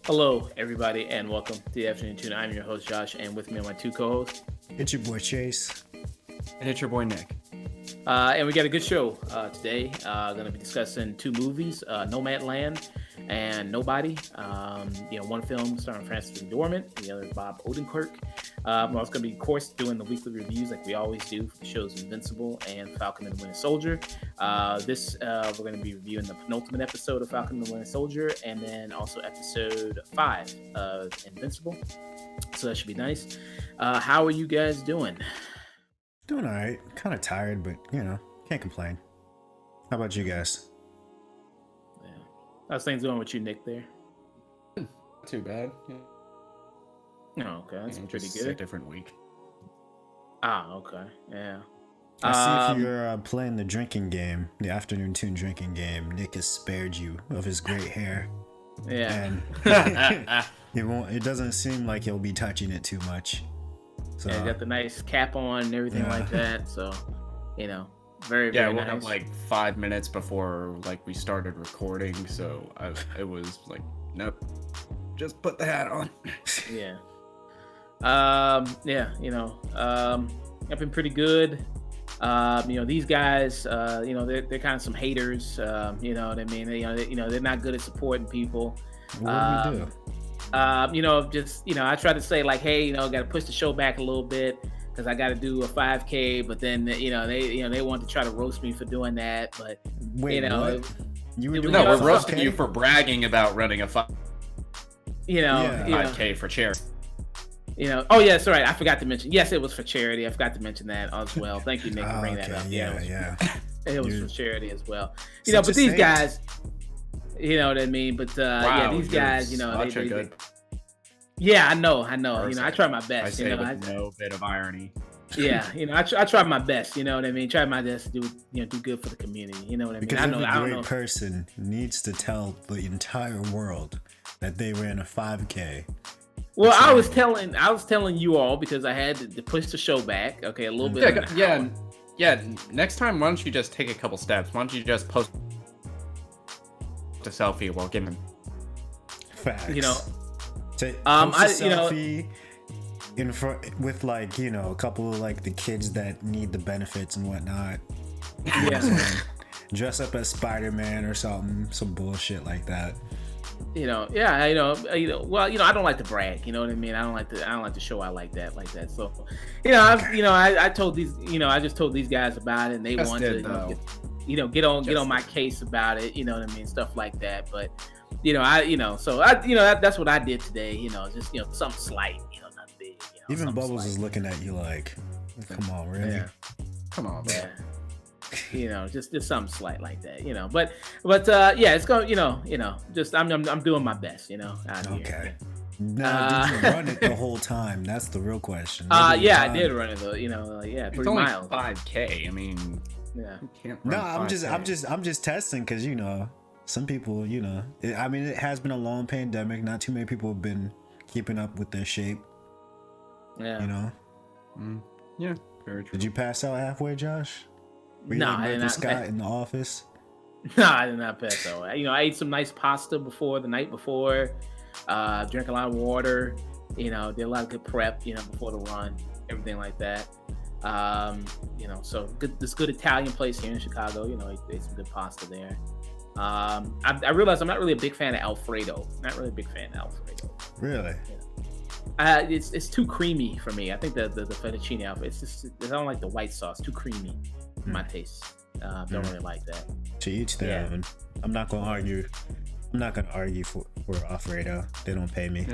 Hello, everybody, and welcome to the Afternoon Tune. I'm your host, Josh, and with me are my two co-hosts. It's your boy Chayse. And it's your boy Nick. And we got a good show today. Going to be discussing two movies, Nomadland and Nobody. One film starring Francis McDormand, the other Bob Odenkirk. We're also going to be, of course, doing the weekly reviews like we always do for the shows Invincible and Falcon and the Winter Soldier. We're going to be reviewing the penultimate episode of Falcon and the Winter Soldier, and then also episode 5 of Invincible. So that should be nice. How are you guys doing? Doing all right. Kind of tired, but can't complain. How about you guys? Yeah. How's things going with you, Nick? There. Not too bad. Yeah. Oh, okay, that's pretty just good. A different week. Okay, yeah. I see if you're playing the drinking game, the afternoon tune drinking game. Nick has spared you of his great hair. Yeah. And it doesn't seem like he'll be touching it too much. So Yeah, got the nice cap on and everything like that. So, very Yeah, very well, nice. like 5 minutes before we started recording, so it was like, nope, just put the hat on. Yeah. I've been pretty good. These guys, they're kind of some haters. You know what I mean? They're not good at supporting people. what do we do? I try to say like, hey, got to push the show back a little bit because I got to do a 5K. But then, they want to try to roast me for doing that. But Wait, what? You were doing No, a we're roasting 5K? you for bragging about running a 5K for charity. Oh yeah, that's right. I forgot to mention. Yes, it was for charity. I forgot to mention that as well. Thank you, Nick, for bringing that up. Yeah. It was for charity as well. Such a But these saint. guys, you know what I mean. But Wow, these guys, they good. yeah, I know. person. I try my I best. say with no bit of irony. Yeah, I try my best. You know what I mean. Try my best to do good for the community. You know what I mean. Because I know. every I don't great know. person needs to tell the entire world that they ran a 5K. Well, That's I was right. telling you all because I had to push the show back. Okay, a little bit. Yeah. Next time, why don't you just take a couple steps? Why don't you just post a selfie while giving? Facts. Post a selfie in front with a couple of the kids that need the benefits and whatnot. Yeah. Dress up as Spider-Man or something, some bullshit like that. Well, I don't like to brag. You know what I mean. I don't like to show out like that. So, I told these, I just told these guys about it, and they Just want did, to, though. get on my case about it. You know what I mean, stuff like that. But, that's what I did today. Just something slight. Not big. Even Bubbles is looking at you like, come on, really? Yeah. Come on, man. Just something slight like that, But it's going, just I'm doing my best, out here. Okay. Now, did you run it the whole time? That's the real question. I did run it though, 3 It's only miles. 5K. I mean, Yeah. you can't No, run I'm just testing because some people, it has been a long pandemic. Not too many people have been keeping up with their shape. Yeah. Yeah, very true. Did you pass out halfway, Josh? Were you No, like I did Michael not. Scott in the office? No, I did not pass out. I ate some nice pasta the night before. Drank a lot of water. Did a lot of good prep. Before the run, everything like that. So good. This good Italian place here in Chicago. Ate some good pasta there. I realized I'm not really a big fan of Alfredo. Not really a big fan of Alfredo. Really? It's too creamy for me. I think the fettuccine Alfredo. I don't like the white sauce. Too creamy for my taste. Don't really like that. To each their own. I'm not gonna argue. I'm not gonna argue for Alfredo. They don't pay me.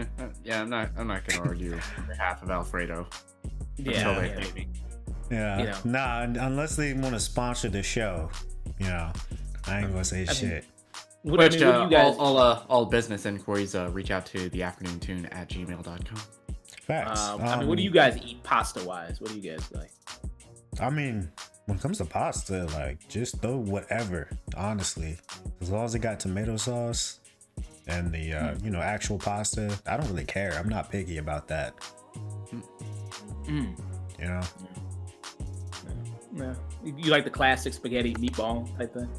I'm not gonna argue on behalf of Alfredo until they pay me. Yeah. Nah, unless they want to sponsor the show, I ain't gonna say shit. What do you guys? All business inquiries reach out to theafternoonTune@gmail.com. Facts. What do you guys eat pasta wise? What do you guys like? I mean, when it comes to pasta, just throw whatever, honestly. As long as it got tomato sauce and the, actual pasta, I don't really care. I'm not picky about that. Yeah. You like the classic spaghetti meatball type thing?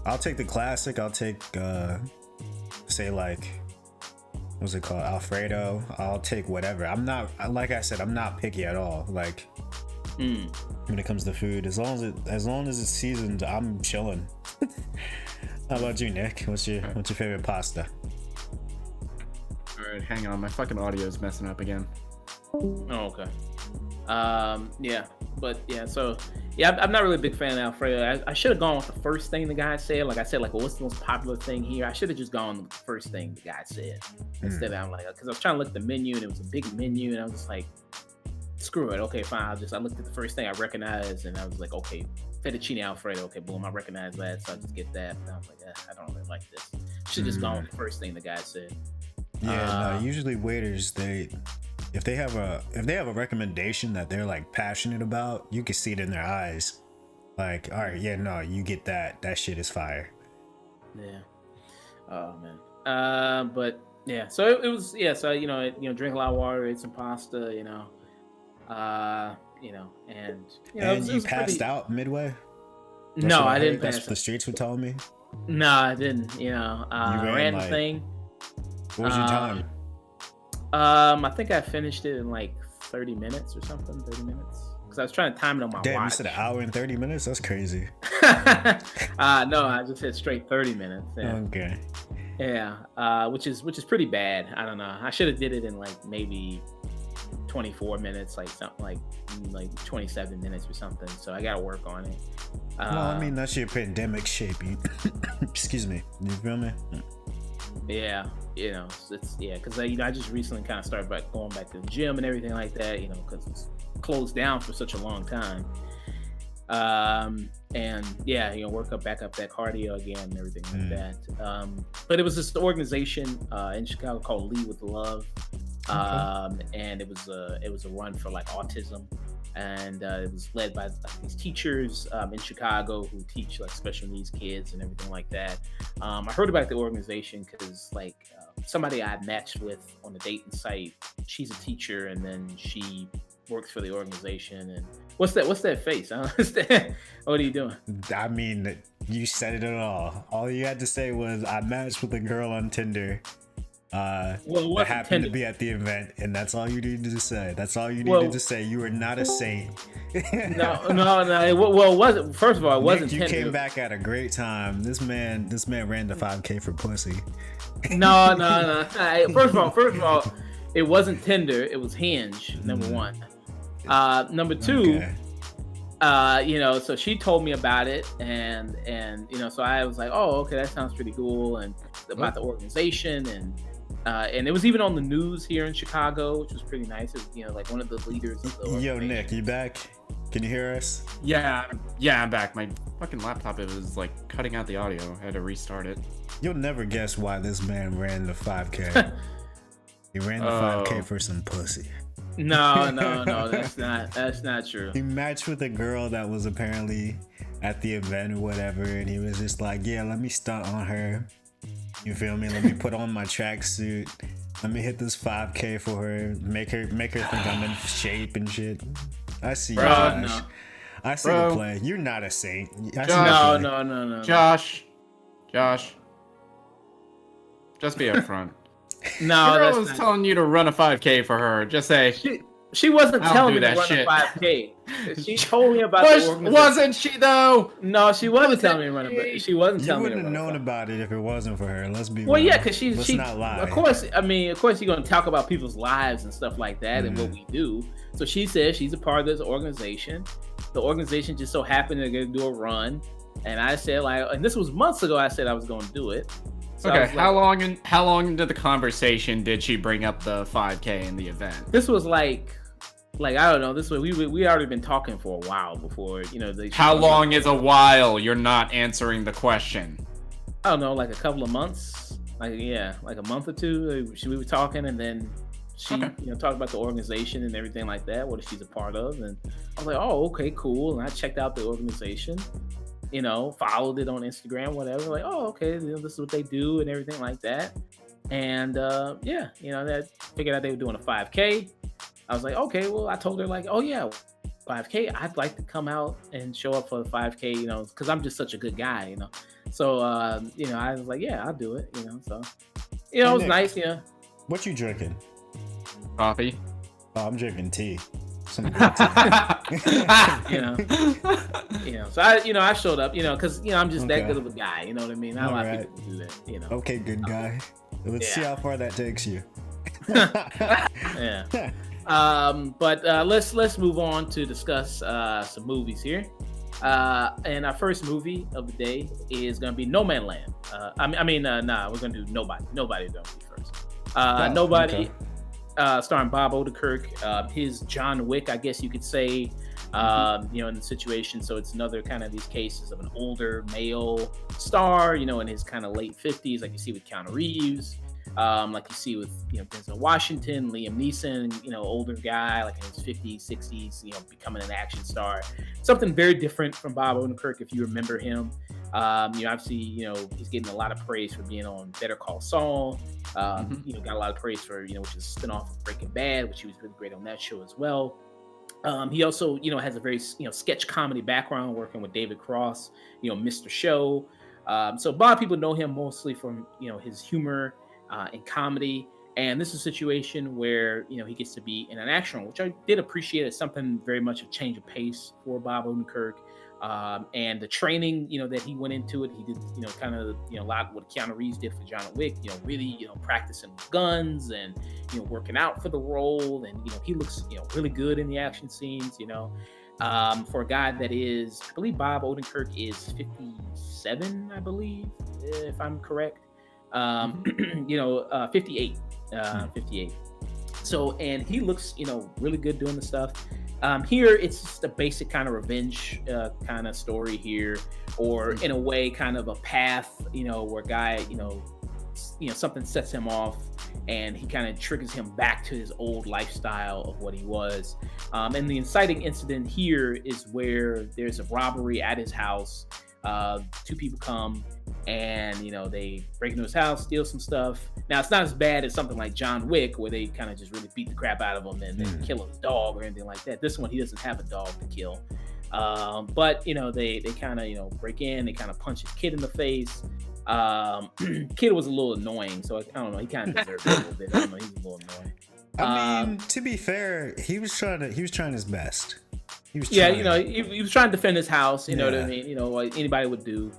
I'll take the classic. I'll take say like, what's it called, Alfredo, I'll take whatever. I'm not, like I said, I'm not picky at all. Like when it comes to food, as long as it's seasoned, I'm chilling. How about you, Nick? What's your favorite pasta? All right, hang on, my fucking audio is messing up again. Oh, okay. Yeah, but yeah, so yeah, I'm not really a big fan of Alfredo. I should have gone with the first thing the guy said. Like I said, like, well, what's the most popular thing here? I should have just gone with the first thing the guy said instead of, I'm like, because I was trying to look at the menu and it was a big menu and I was just like, screw it. Okay, fine. I looked at the first thing I recognized and I was like, okay, fettuccine Alfredo. Okay, boom, I recognize that, so I just get that. And I was like, I don't really like this. Should just gone with the first thing the guy said. Yeah, no, usually waiters, if they have a recommendation that they're like passionate about, you can see it in their eyes. Like, all right, yeah, no, you get that. That shit is fire. Yeah. Oh man. But yeah, so it was, yeah. So drink a lot of water, ate some pasta, and And you passed out midway? No, I didn't That's pass what the streets were telling me. No, I didn't. Ran the like, thing. What was your time? I think I finished it in like 30 minutes or something. 30 minutes. Because I was trying to time it on my watch. Damn, you said an hour and 30 minutes? That's crazy. No, I just said straight 30 minutes. Yeah. Okay. Yeah, which is pretty bad. I don't know. I should have did it in like maybe 24 minutes, like something like 27 minutes or something. So I got to work on it. Well, I mean, that's your pandemic shape. Excuse me. You feel me? Yeah, it's because I just recently kind of started going back to the gym and everything like that, because it's closed down for such a long time. And yeah, work back up that cardio again and everything like that. But it was this organization in Chicago called Lead with Love, and it was a run for like autism. And it was led by these teachers in Chicago who teach like special needs kids and everything like that. I heard about the organization because like somebody I matched with on a dating site, she's a teacher and then she works for the organization. And what's that face? I don't understand. What are you doing? I mean, you said it all. All you had to say was I matched with a girl on Tinder. That happened to be at the event, and that's all you needed to say. That's all you needed to say. You were not a saint. No. Well, it wasn't. First of all, it wasn't. Nick, you Tinder. came back at a great time. This man ran the 5K for pussy. No. First of all, it wasn't Tinder. It was Hinge. Number one. Number two. Okay. So she told me about it, and so I was like, oh, okay, that sounds pretty cool, and about the organization, and it was even on the news here in Chicago, which was pretty nice. It was, like one of the leaders of the Yo, Nick, you back? Can you hear us? Yeah, I'm back. My fucking laptop, it was like cutting out the audio. I had to restart it. You'll never guess why this man ran the 5K. He ran the 5K for some pussy. No, that's not true. He matched with a girl that was apparently at the event or whatever, and he was just like, yeah, let me stunt on her. You feel me? Let me put on my tracksuit. Let me hit this 5K for her. Make her think I'm in shape and shit. I see you, Josh. No. I see the play. You're not a saint. No. Josh. Just be upfront. No, the girl was telling you to run a 5K for her. Just say she wasn't telling me to run a 5K. She told me about the organization. Wasn't she though? No, she wasn't telling me to run it. She wasn't telling me. You wouldn't have known about it if it wasn't for her. Let's be well, real. yeah, because Let's not lie. Of course, you're going to talk about people's lives and stuff like that and what we do. So she says she's a part of this organization. The organization just so happened they're going to do a run, and I said and this was months ago. I said I was going to do it. So okay, how long into the conversation did she bring up the 5K in the event? This was like I don't know. This was we already been talking for a while before How long is a while? You're not answering the question. I don't know, like a couple of months. Like a month or two. We were talking, and then she talked about the organization and everything like that, what she's a part of, and I was like, oh, okay, cool. And I checked out the organization. Followed it on Instagram, whatever. Like, oh, okay, this is what they do and everything like that. And that figured out they were doing a 5K. I was like, okay, well, I told her like, oh yeah, 5K. I'd like to come out and show up for the 5K, because I'm just such a good guy, So, I was like, yeah, I'll do it, So You know, Hey, it was Nick, nice. You know, what you drinking? Coffee. Oh, I'm drinking tea. Some green tea. you know, So I showed up. Because I'm just that Okay. good of a guy. You know what I mean? Not a lot of people do that. Okay, good guy. Let's see Yeah. how far that takes you. Yeah. But let's move on to discuss some movies here. And our first movie of the day is gonna be Nomadland. We're gonna do Nobody. Nobody's gonna be first. Nobody, starring Bob Odenkirk. His John Wick, I guess you could say. In the situation. So it's another kind of these cases of an older male star. In his kind of late 50s, like you see with Keanu Reeves. Like you see with Denzel Washington, Liam Neeson, older guy like in his 50s, 60s, becoming an action star. Something very different from Bob Odenkirk, if you remember him. Obviously, he's getting a lot of praise for being on Better Call Saul. Got a lot of praise for which is a spinoff of Breaking Bad, which he was really great on that show as well. He also, has a very, sketch comedy background, working with David Cross, Mr. Show. So a lot of people know him mostly from, his humor and comedy. And this is a situation where, he gets to be in an action role, which I did appreciate. It's something very much a change of pace for Bob Odenkirk. And the training, that he went into it, he did, kind of, a lot what Keanu Reeves did for John Wick, really, practicing with guns and, working out for the role. And, he looks, really good in the action scenes, for a guy that is, I believe Bob Odenkirk is 57, I believe, if I'm correct. 58, 58. So, and he looks, really good doing the stuff. Here, it's just a basic kind of revenge kind of story here, or in a way, kind of a path, where a guy, something sets him off and he kind of triggers him back to his old lifestyle of what he was. And the inciting incident here is where there's a robbery at his house. Two people come and they break into his house, steal some stuff. Now it's not as bad as something like John Wick, where they kind of just really beat the crap out of him and then kill his dog or anything like that. This one, he doesn't have a dog to kill. But they kind of break in, they kind of punch his kid in the face. Kid was a little annoying, so I don't know, he kind of deserved it a little bit. I don't know, he's a little annoying. I mean, to be fair, he was trying his best. He was trying to defend his house, you know what I mean? Like anybody would do.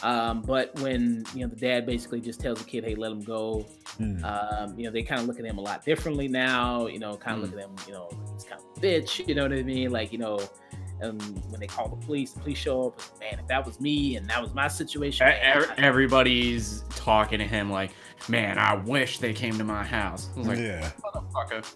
But when, the dad basically just tells the kid, hey, let him go, they kind of look at him a lot differently now, kind of look at him, he's kind of a bitch, you know what I mean? Like, and when they call the police show up, man, if that was me and that was my situation. Everybody's talking to him like, man, I wish they came to my house. I was like, motherfucker.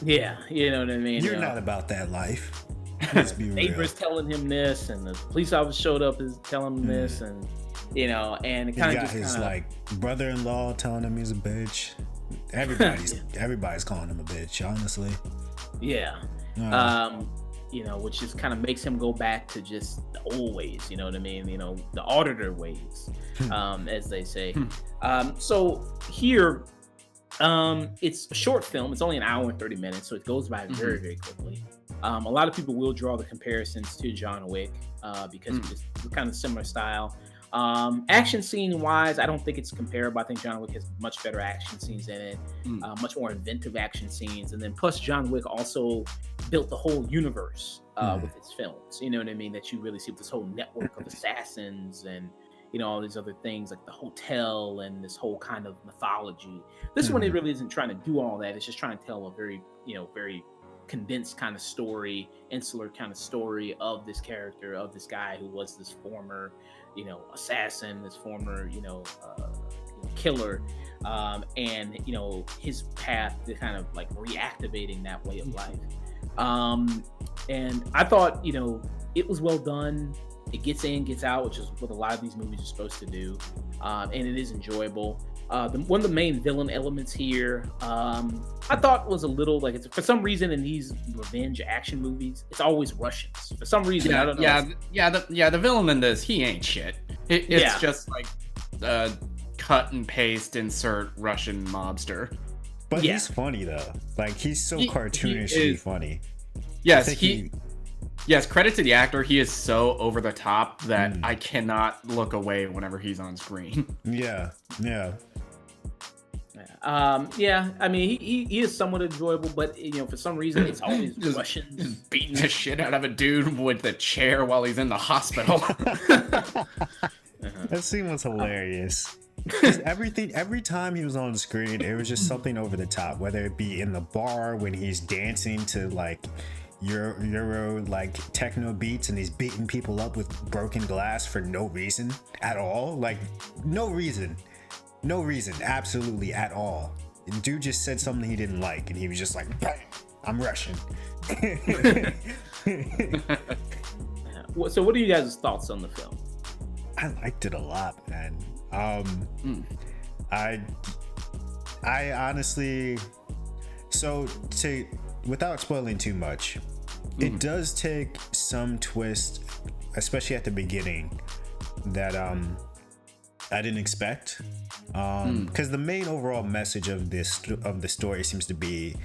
Yeah, you know what I mean? You're not about that life. Let's be real. Neighbors telling him this, and the police officer showed up is telling him this, and and it kind of just his like brother-in-law telling him he's a bitch. Everybody's calling him a bitch, honestly. Yeah. Which just kind of makes him go back to just the old ways, you know what I mean? The auditor ways, as they say. So here, it's a short film. It's only an hour and 30 minutes, so it goes by very, very quickly. A lot of people will draw the comparisons to John Wick because it's kind of similar style. Action scene wise, I don't think it's comparable. I think John Wick has much better action scenes in it, much more inventive action scenes. And then plus John Wick also built the whole universe with his films. You know what I mean? That you really see with this whole network of assassins and, all these other things like the hotel and this whole kind of mythology. This one, it really isn't trying to do all that. It's just trying to tell a very, very condensed kind of story, insular kind of story of this character, of this guy who was this former, assassin, this former, killer, and his path to kind of like reactivating that way of life. And I thought, it was well done. It gets in, gets out, which is what a lot of these movies are supposed to do, and it is enjoyable. One of the main villain elements here, I thought was a little like, for some reason in these revenge action movies, it's always Russians. For some reason, I don't know. The villain in this, he ain't shit. It's just like cut and paste, insert Russian mobster. But he's funny though. Like he's so cartoonishly funny. Yes, Yes, credit to the actor. He is so over the top that I cannot look away whenever he's on screen. Yeah. Yeah, I mean, he is somewhat enjoyable, but for some reason, it's always Russians. Just beating the shit out of a dude with the chair while he's in the hospital. That scene was hilarious. Just every time he was on the screen, it was just something over the top, whether it be in the bar when he's dancing to like Euro like techno beats and he's beating people up with broken glass for no reason at all. Like no reason, absolutely at all. And dude just said something he didn't like and he was just like, bang, I'm Russian. So what are you guys' thoughts on the film? I liked it a lot, man. I honestly, without spoiling too much, it does take some twist, especially at the beginning, that I didn't expect. Because the main overall message of the story seems to be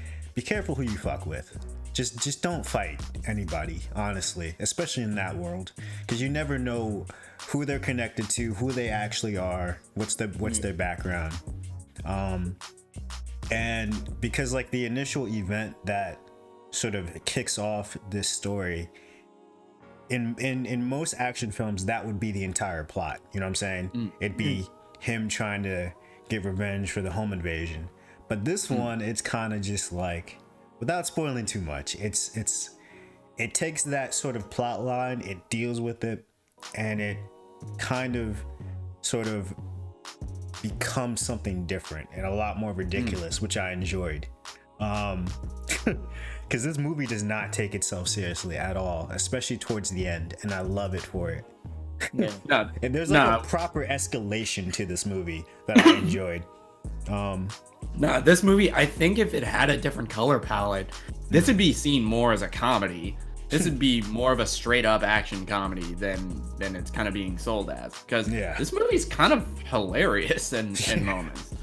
careful who you fuck with. Just don't fight anybody, honestly, especially in that world, because you never know who they're connected to, who they actually are, what's their background. And because like the initial event that sort of kicks off this story, in most action films, that would be the entire plot. You know what I'm saying? It'd be him trying to get revenge for the home invasion. But this one, it's kind of just like, without spoiling too much, it takes that sort of plot line, it deals with it, and it kind of sort of becomes something different and a lot more ridiculous, which I enjoyed. Because this movie does not take itself seriously at all, especially towards the end, and I love it for it. And there's like a proper escalation to this movie that I enjoyed. This movie, I think if it had a different color palette, this would be seen more as a comedy. This would be more of a straight up action comedy than it's kind of being sold as. Because this movie's kind of hilarious in moments.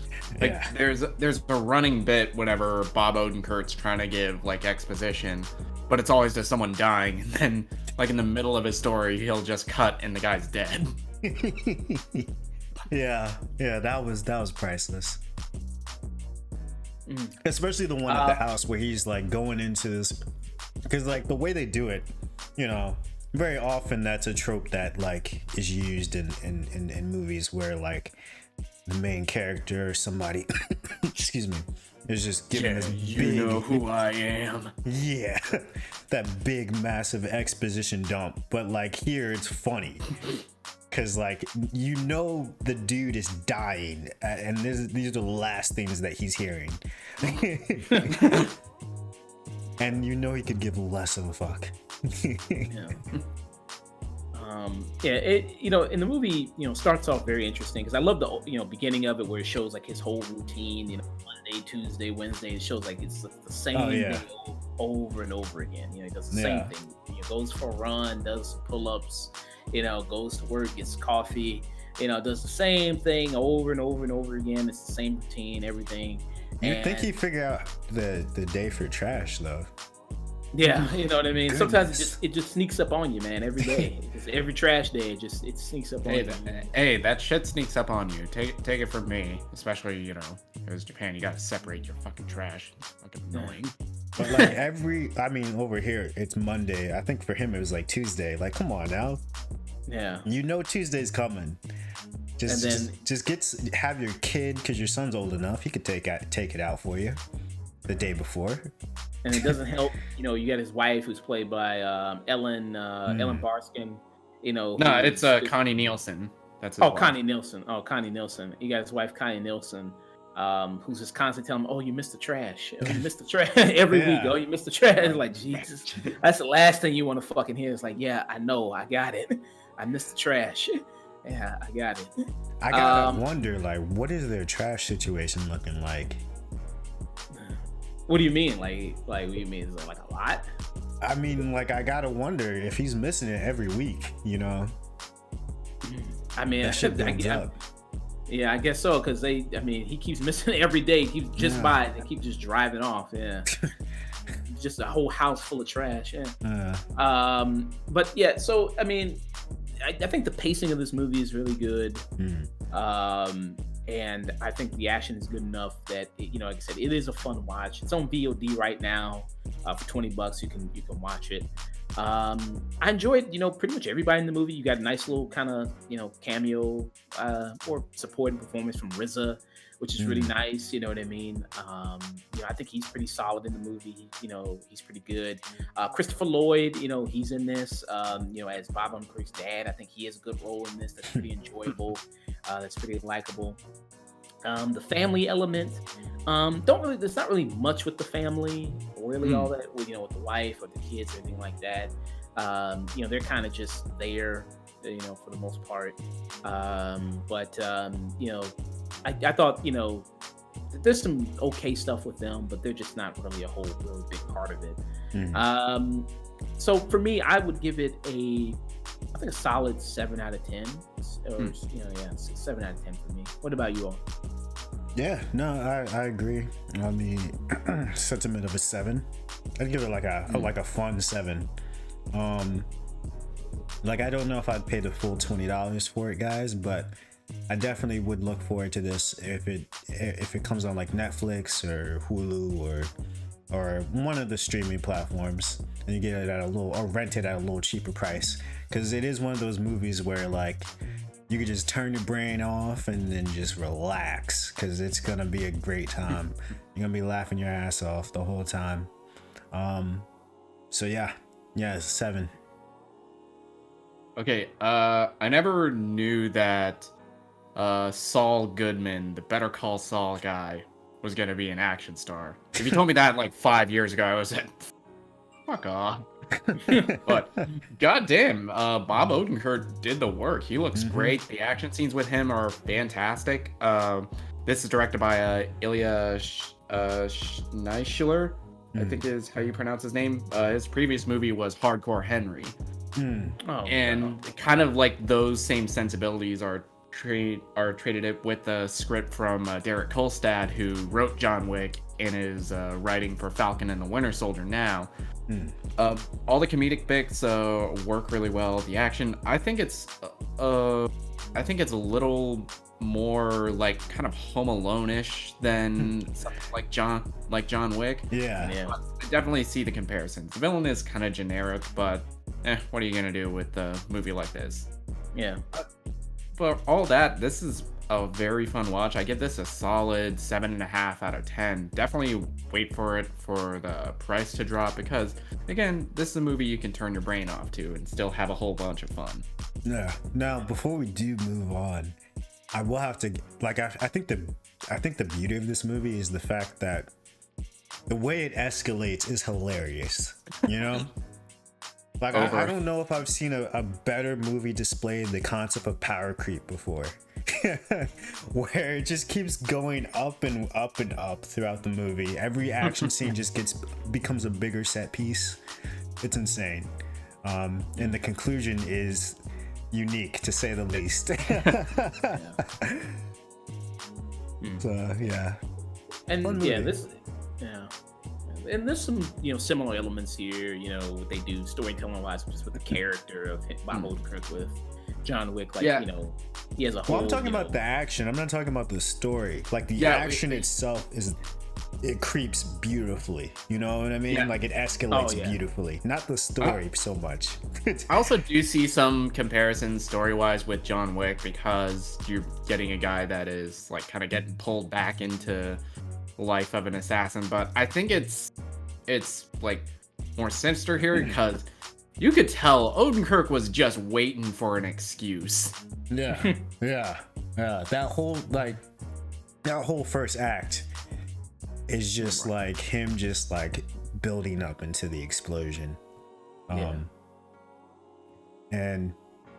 Like there's a running bit whenever Bob Odenkirk's trying to give like exposition, but it's always just someone dying, and then like in the middle of his story he'll just cut and the guy's dead. yeah, that was priceless. Especially the one at the house where he's like going into this, because like the way they do it, very often that's a trope that like is used in movies where like the main character or somebody excuse me, is just giving this big, know who I am. Yeah, that big massive exposition dump. But like here it's funny because like the dude is dying and these are the last things that he's hearing. And he could give less of a fuck. In the movie, starts off very interesting because I love the beginning of it where it shows like his whole routine, Monday, Tuesday, Wednesday. It shows like it's the same thing over and over again. He does the same thing. He goes for a run, does pull-ups, goes to work, gets coffee, does the same thing over and over and over again. It's the same routine, everything. You'd think he'd figure out the day for trash though. Yeah, you know what I mean. Goodness. Sometimes it just sneaks up on you, man. Every day, every trash day, it sneaks up on you. Hey, that shit sneaks up on you. Take it from me, especially it was Japan. You gotta separate your fucking trash. It's fucking annoying. But like over here it's Monday. I think for him it was like Tuesday. Like, come on now. Yeah. Tuesday's coming. Have your kid, because your son's old enough. He could take it out for you the day before. And it doesn't help, you got his wife who's played by Ellen Barskin. It's Connie Nielsen. That's his wife. Connie Nielsen. You got his wife Connie Nielsen, who's just constantly telling him, "Oh, you missed the trash. Oh, you missed the trash every week. Oh, you missed the trash." Like, Jesus, that's the last thing you want to fucking hear. It's like, yeah, I know, I got it. I missed the trash. Yeah, I got it. I gotta wonder, like, what is their trash situation looking like? What do you mean? Like what do you mean? Is it like a lot? I mean, like, I gotta wonder if he's missing it every week, I mean, that shit builds up. Yeah, I guess so, because he keeps missing it every day. He keeps just by it. They keep just driving off. Yeah. Just a whole house full of trash. Yeah. But yeah, so, I mean, I think the pacing of this movie is really good. and I think the action is good enough that like I said, it is a fun watch. It's on VOD right now for $20. You can watch it. I enjoyed pretty much everybody in the movie. You got a nice little kind of cameo or supporting performance from RZA, which is really nice. You know what I mean? I think he's pretty solid in the movie. He's pretty good. Christopher Lloyd, he's in this. As Bob Odenkirk's dad, I think he has a good role in this. That's pretty enjoyable. That's pretty likable. The family element, there's not really much with the family, really all that with the wife or the kids or anything like that. They're kind of just there, for the most part. I thought, there's some okay stuff with them, but they're just not really a whole really big part of it. So for me, I would give it I think a solid 7 out of 10, or 7 out of 10 for me. What about you all? Yeah, no, I agree on the sentiment of a 7. I'd give it like a fun 7. Like, I don't know if I'd pay the full $20 for it, guys, but I definitely would look forward to this if it comes on like Netflix or Hulu or one of the streaming platforms, and you get it at or rent it at a little cheaper price, because it is one of those movies where like you could just turn your brain off and then just relax, because it's gonna be a great time. You're gonna be laughing your ass off the whole time. So yeah, it's 7. Okay, I never knew that Saul Goodman, the Better Call Saul guy, was gonna be an action star. If you told me that like 5 years ago, I was like, fuck off. But goddamn, Bob Odenkirk did the work. He looks great. The action scenes with him are fantastic. This is directed by Ilya Schneisler, I think is how you pronounce his name. His previous movie was Hardcore Henry. Kind of like those same sensibilities are traded with the script from Derek Kolstad, who wrote John Wick and is writing for Falcon and the Winter Soldier now. All the comedic bits work really well. The action, I think it's a little more like kind of Home Alone-ish than something like John Wick. Yeah. But I definitely see the comparisons. The villain is kind of generic, but what are you gonna do with a movie like this? Yeah. For all that, this is a very fun watch. I give this a solid 7.5 out of 10. Definitely wait for it for the price to drop, because again, this is a movie you can turn your brain off to and still have a whole bunch of fun. Yeah. Now, before we do move on, I will have to I think the beauty of this movie is the fact that the way it escalates is hilarious. Like, I don't know if I've seen a better movie display the concept of power creep before. Where it just keeps going up and up and up throughout the movie. Every action scene just becomes a bigger set piece. It's insane. And the conclusion is unique, to say the least. So, yeah. And and there's some similar elements here, what they do storytelling wise, just with the character of Bob Odenkirk with John Wick, he has a whole. Well, I'm talking about the action. I'm not talking about the story. Like, the action itself it creeps beautifully. You know what I mean? Like, it escalates beautifully. Not the story so much. I also do see some comparisons story-wise with John Wick, because you're getting a guy that is like kind of getting pulled back into the life of an assassin. But I think it's like more sinister here, because you could tell Odenkirk was just waiting for an excuse. Yeah. That whole first act is just like him just like building up into the explosion. And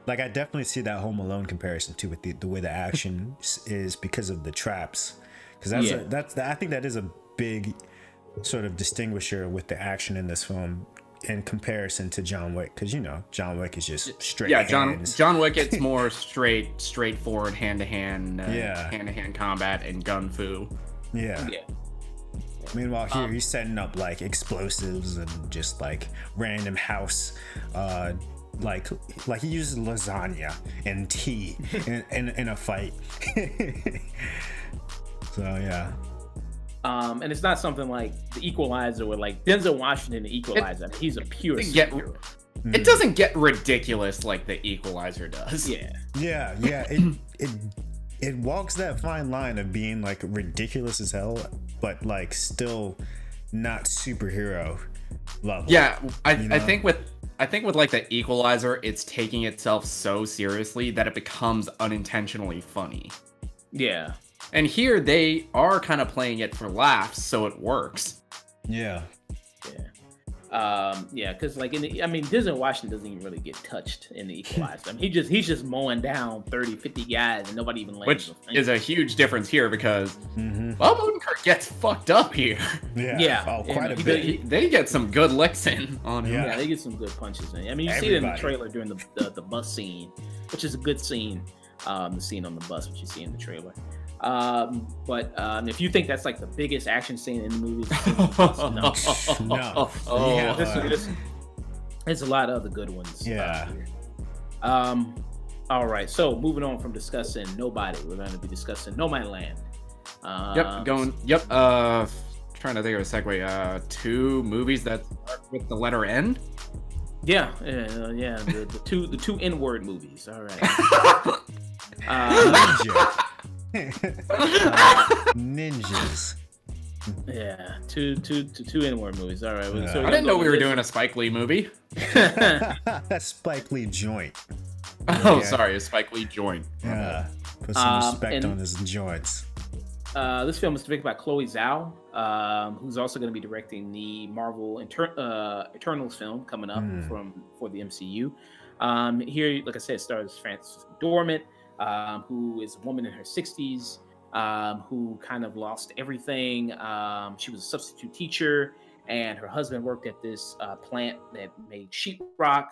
like, I definitely see that Home Alone comparison too, with the way the action is, because of the traps. Because I think that is a big sort of distinguisher with the action in this film in comparison to John Wick, because John Wick is just straight. John Wick, it's more straightforward hand-to-hand combat and gun fu. Meanwhile, here he's setting up like explosives and just like random house like he uses lasagna and tea in a fight. So yeah. And it's not something like The Equalizer or like Denzel Washington, The Equalizer. He's a pure superhero. It doesn't get ridiculous like The Equalizer does. Yeah. It walks that fine line of being like ridiculous as hell, but like still not superhero level. Yeah, I think with like The Equalizer, it's taking itself so seriously that it becomes unintentionally funny. Yeah. And here they are kind of playing it for laughs, so it works. Yeah. Because like Denzel Washington doesn't even really get touched in The Equalizer. I mean, he's just mowing down 30, 50 guys and nobody even lands. Which is a huge difference here because Bob Odenkirk gets fucked up here. Yeah. Oh, quite a bit. They get some good licks in on him. Yeah, they get some good punches in. I mean, you see it in the trailer during the bus scene, which is a good scene. The scene on the bus, which you see in the trailer. But if you think that's like the biggest action scene in the movie, no. There's a lot of other good ones. Yeah. All right. So moving on from discussing Nobody, we're going to be discussing Nomadland. Trying to think of a segue. 2 movies that start with the letter N. Yeah. The two N-word movies. All right. Ninjas. Yeah, two N-word movies. All right. So I didn't know we were doing a Spike Lee movie. Spike Lee joint. Sorry, a Spike Lee joint. Yeah, put some respect on his joints. This film is directed by Chloe Zhao, who's also going to be directing the Marvel Eternals film coming up for the MCU. Here, like I said, stars Frances McDormand, who is a woman in her 60s, who kind of lost everything. She was a substitute teacher, and her husband worked at this plant that made sheetrock.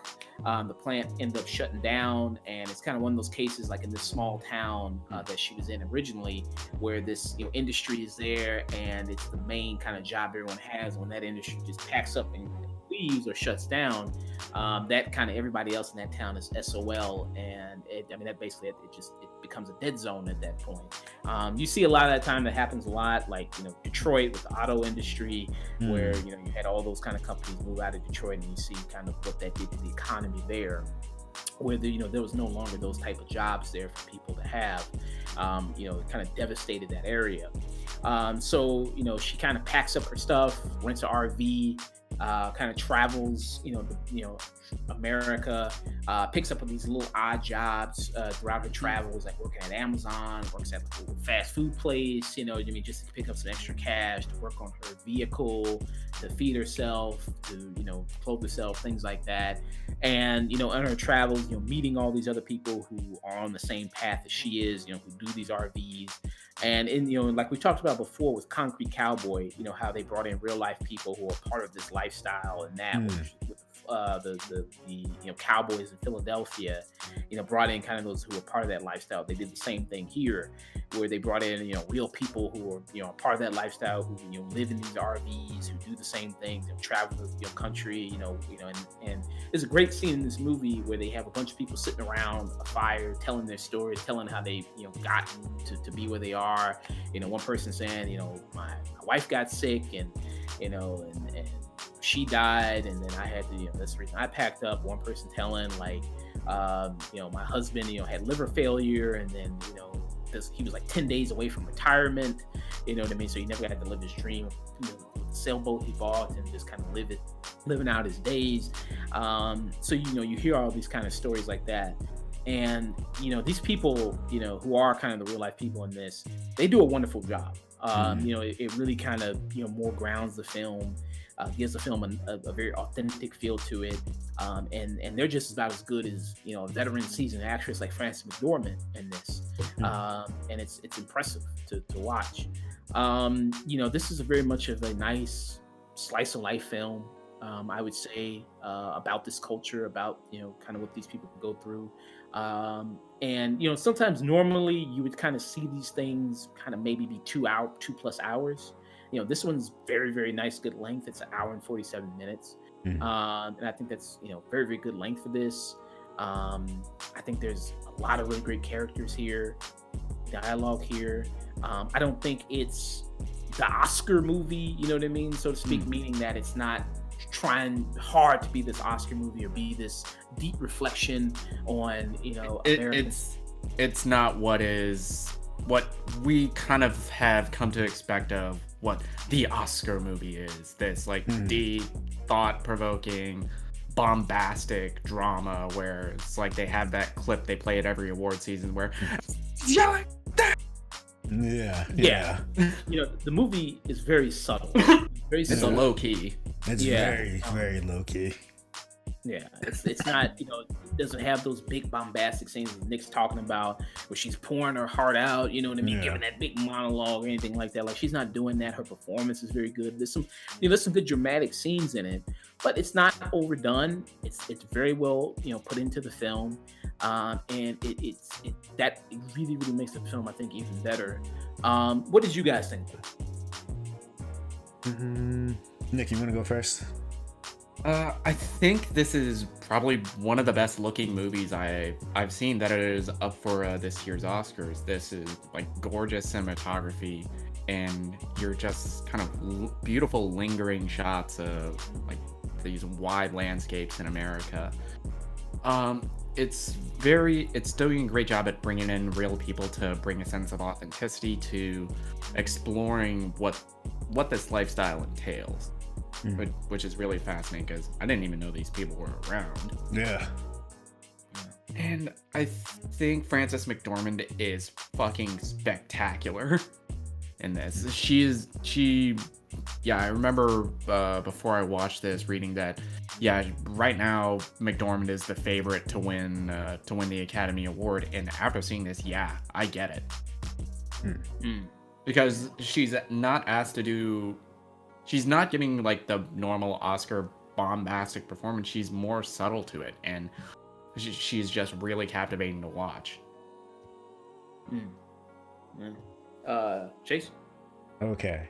The plant ended up shutting down, and it's kind of one of those cases, like in this small town that she was in originally, where this industry is there, and it's the main kind of job everyone has. When that industry just packs up and leaves or shuts down, that kind of everybody else in that town is SOL, and that basically it becomes a dead zone at that point. You see a lot of that time that happens a lot, like Detroit with the auto industry, where you had all those kind of companies move out of Detroit, and you see kind of what that did to the economy there, where there was no longer those type of jobs there for people to have. It kind of devastated that area. So she kind of packs up her stuff, rents an RV, kind of travels, America, picks up these little odd jobs throughout her travels, like working at Amazon, works at a fast food place, just to pick up some extra cash, to work on her vehicle, to feed herself, to, clothe herself, things like that. And, on her travels, meeting all these other people who are on the same path as she is, who do these RVs. And like we talked about before with Concrete Cowboy, how they brought in real life people who are part of this lifestyle, and that with the Cowboys in Philadelphia, brought in kind of those who were part of that lifestyle. They did the same thing here, where they brought in real people who are part of that lifestyle, who live in these RVs, who do the same things, travel the country, and there's a great scene in this movie where they have a bunch of people sitting around a fire, telling their stories, telling how they gotten to be where they are. One person saying, my wife got sick, and she died, and then I had to, that's the reason I packed up. One person telling like, my husband, had liver failure, and then, he was like 10 days away from retirement, you know what I mean? So he never got to live his dream of the sailboat he bought and just kind of living out his days. So, you hear all these kind of stories like that. And, these people, who are kind of the real life people in this, they do a wonderful job. It really kind of, more grounds the film, gives the film a very authentic feel to it. And they're just about as good as, a veteran seasoned actress like Frances McDormand in this. And it's impressive to watch. This is very much of a nice slice of life film, I would say, about this culture, about, kind of what these people go through. And sometimes normally you would kind of see these things kind of maybe be 2+ hours. This one's very, very nice, good length. It's an hour and 47 minutes. Mhm. And I think that's, very, very good length for this. I think there's a lot of really great characters here, dialogue here. I don't think it's the Oscar movie, you know what I mean, so to speak, meaning that it's not trying hard to be this Oscar movie or be this deep reflection on, American. It's not what we kind of have come to expect of what the Oscar movie is. This like deep, thought-provoking, bombastic drama where it's like they have that clip they play at every award season where Yeah. The movie is very subtle. Very it's a subtle. low key. It's very, very low key. Yeah, it's not, it doesn't have those big bombastic scenes that Nick's talking about where she's pouring her heart out, you know what I mean, giving that big monologue or anything like that. Like, she's not doing that. Her performance is very good. There's some good dramatic scenes in it, but it's not overdone. It's very well, put into the film. And that really, really makes the film, I think, even better. What did you guys think? Nick, you want to go first? I think this is probably one of the best looking movies I've seen that is up for this year's Oscars. This is like gorgeous cinematography, and you're just kind of beautiful lingering shots of like these wide landscapes in America. It's doing a great job at bringing in real people to bring a sense of authenticity to exploring what this lifestyle entails. Which is really fascinating because I didn't even know these people were around. Yeah. And I think Frances McDormand is fucking spectacular in this. I remember before I watched this reading that, right now McDormand is the favorite to win the Academy Award. And after seeing this, I get it. Because she's not asked to do. She's not giving like the normal Oscar bombastic performance. She's more subtle to it, and she's just really captivating to watch. Chayse? Okay.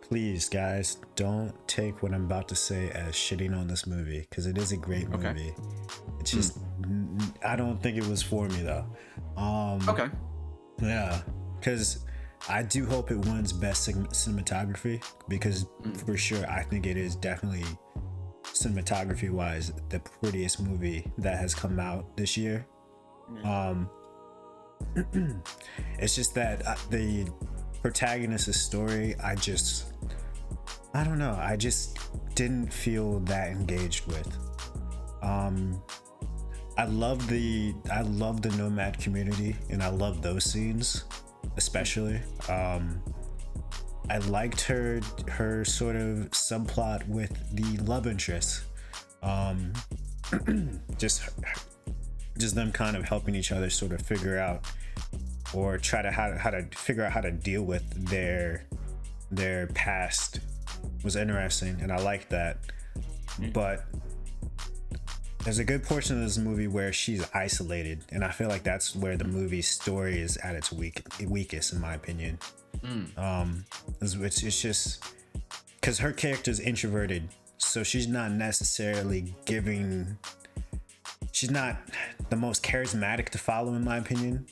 Please, guys, don't take what I'm about to say as shitting on this movie, because it is a great movie. Okay. It's just, I don't think it was for me, though. Okay. Yeah, because I do hope it wins best cinematography, because for sure I think it is definitely cinematography wise the prettiest movie that has come out this year. It's just that the protagonist's story I don't know, I just didn't feel that engaged with. I love the nomad community, and I love those scenes especially. I liked her sort of subplot with the love interest. Just them kind of helping each other sort of figure out or try to how to figure out how to deal with their past was interesting, and I liked that. But there's a good portion of this movie where she's isolated, and I feel like that's where the movie's story is at its weakest, in my opinion. It's just because her character's introverted, so she's not necessarily she's not the most charismatic to follow, in my opinion.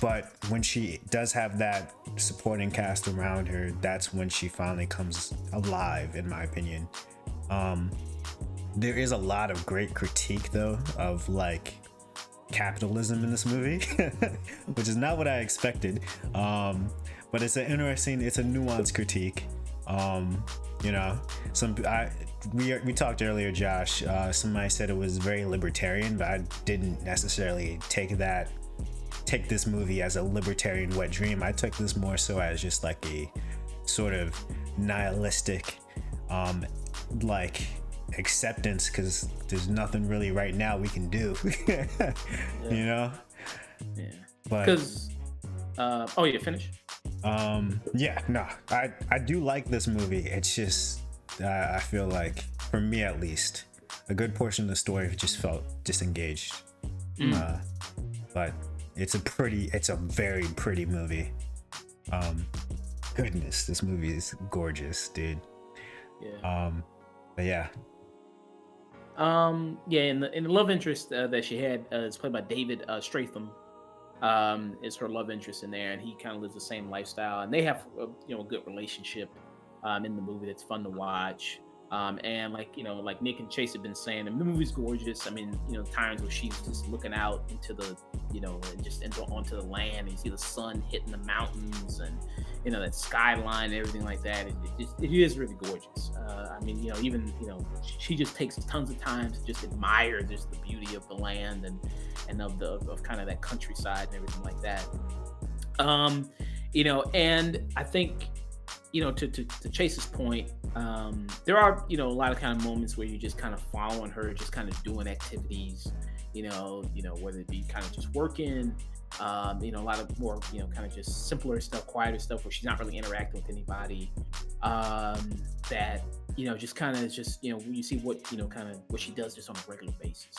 But when she does have that supporting cast around her, that's when she finally comes alive, in my opinion. There is a lot of great critique, though, of like capitalism in this movie, which is not what I expected. But it's a nuanced critique. We talked earlier, Josh. Somebody said it was very libertarian, but I didn't necessarily take this movie as a libertarian wet dream. I took this more so as just like a sort of nihilistic, like acceptance, because there's nothing really right now we can do. You know? Yeah. But because finish. I do like this movie. It's just I feel like, for me at least, a good portion of the story just felt disengaged. But it's a very pretty movie. goodness, this movie is gorgeous, dude. Yeah. But yeah. Yeah, and the love interest that she had is played by David Stratham. Is her love interest in there, and he kind of lives the same lifestyle, and they have a good relationship in the movie that's fun to watch. And like Nick and Chase have been saying, the movie's gorgeous. I mean, times where she's just looking out into the, and just onto the land, and you see the sun hitting the mountains, and that skyline and everything like that. It is really gorgeous. I mean, even she just takes tons of time to just admire just the beauty of the land and of kind of that countryside and everything like that. And I think, to Chase's point, there are, a lot of kind of moments where you're just kind of following her, just kind of doing activities, whether it be kind of just working, a lot of more, kind of just simpler stuff, quieter stuff where she's not really interacting with anybody, that, just kind of just, you see what, kind of what she does just on a regular basis.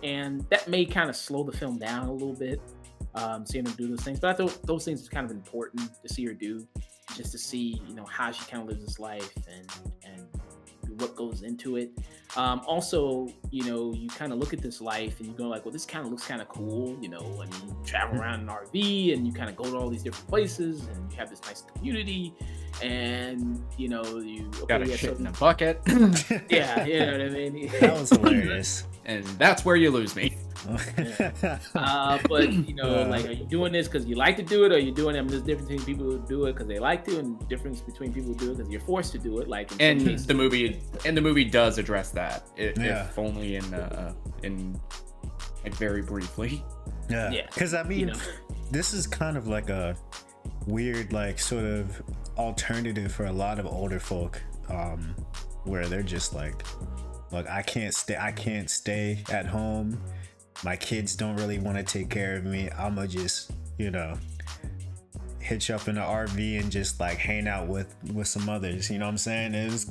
And that may kind of slow the film down a little bit, seeing her do those things, but I thought those things are kind of important to see her do, just to see, how she kind of lives this life and what goes into it. Also, you kind of look at this life and you go like, well, this kind of looks kind of cool. I mean, you travel around in an RV and you kind of go to all these different places and you have this nice community and, you got a shit in a bucket. Yeah, you know what I mean? That was hilarious. And that's where you lose me. But like, are you doing this because you like to do it, or are you doing it? I mean, there's difference between people who do it because they like to, and difference between people who do it because you're forced to do it. Like, and the movie does address that, if only in like very briefly. Yeah, because I mean, this is kind of like a weird, like, sort of alternative for a lot of older folk, where they're just like, look, I can't stay at home. My kids don't really want to take care of me. I'ma just, hitch up in the RV and just like hang out with some others. You know what I'm saying? It was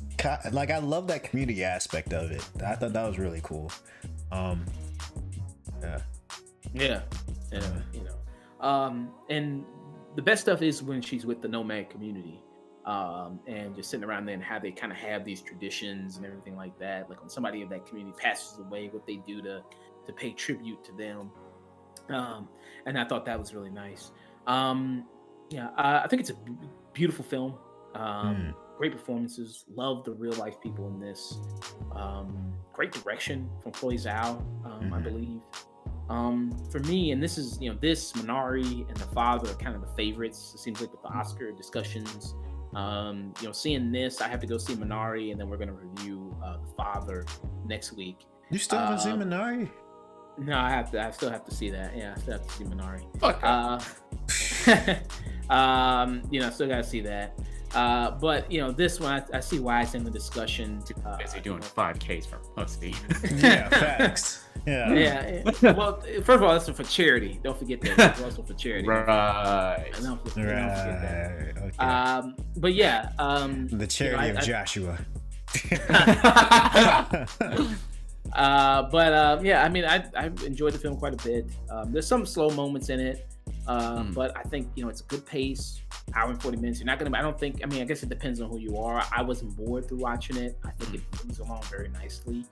like, I love that community aspect of it. I thought that was really cool. Yeah. And the best stuff is when she's with the nomad community. And just sitting around there and how they kind of have these traditions and everything like that. Like when somebody of that community passes away, what they do to pay tribute to them. And I thought that was really nice. I think it's a beautiful film. Great performances. Love the real life people in this. Great direction from Chloe Zhao, I believe. For me, and this is, this, Minari, and The Father are kind of the favorites. It seems like with the Oscar discussions. Seeing this, I have to go see Minari, and then we're going to review The Father next week. You still haven't seen Minari? No, I still have to see that. Yeah, I still have to see Minari. Still gotta see that. But this one, I see why it's in the discussion. Busy doing 5Ks for pussy. Yeah, facts. Yeah. Yeah. Well, first of all, that's for charity. Don't forget that. It's also for charity. Right. Don't forget that. Okay. But yeah. The charity of Joshua. I mean, I enjoyed the film quite a bit. There's some slow moments in it, but I think it's a good pace. Hour and 40 minutes. You're not gonna. I guess it depends on who you are. I wasn't bored through watching it. I think it moves along very nicely.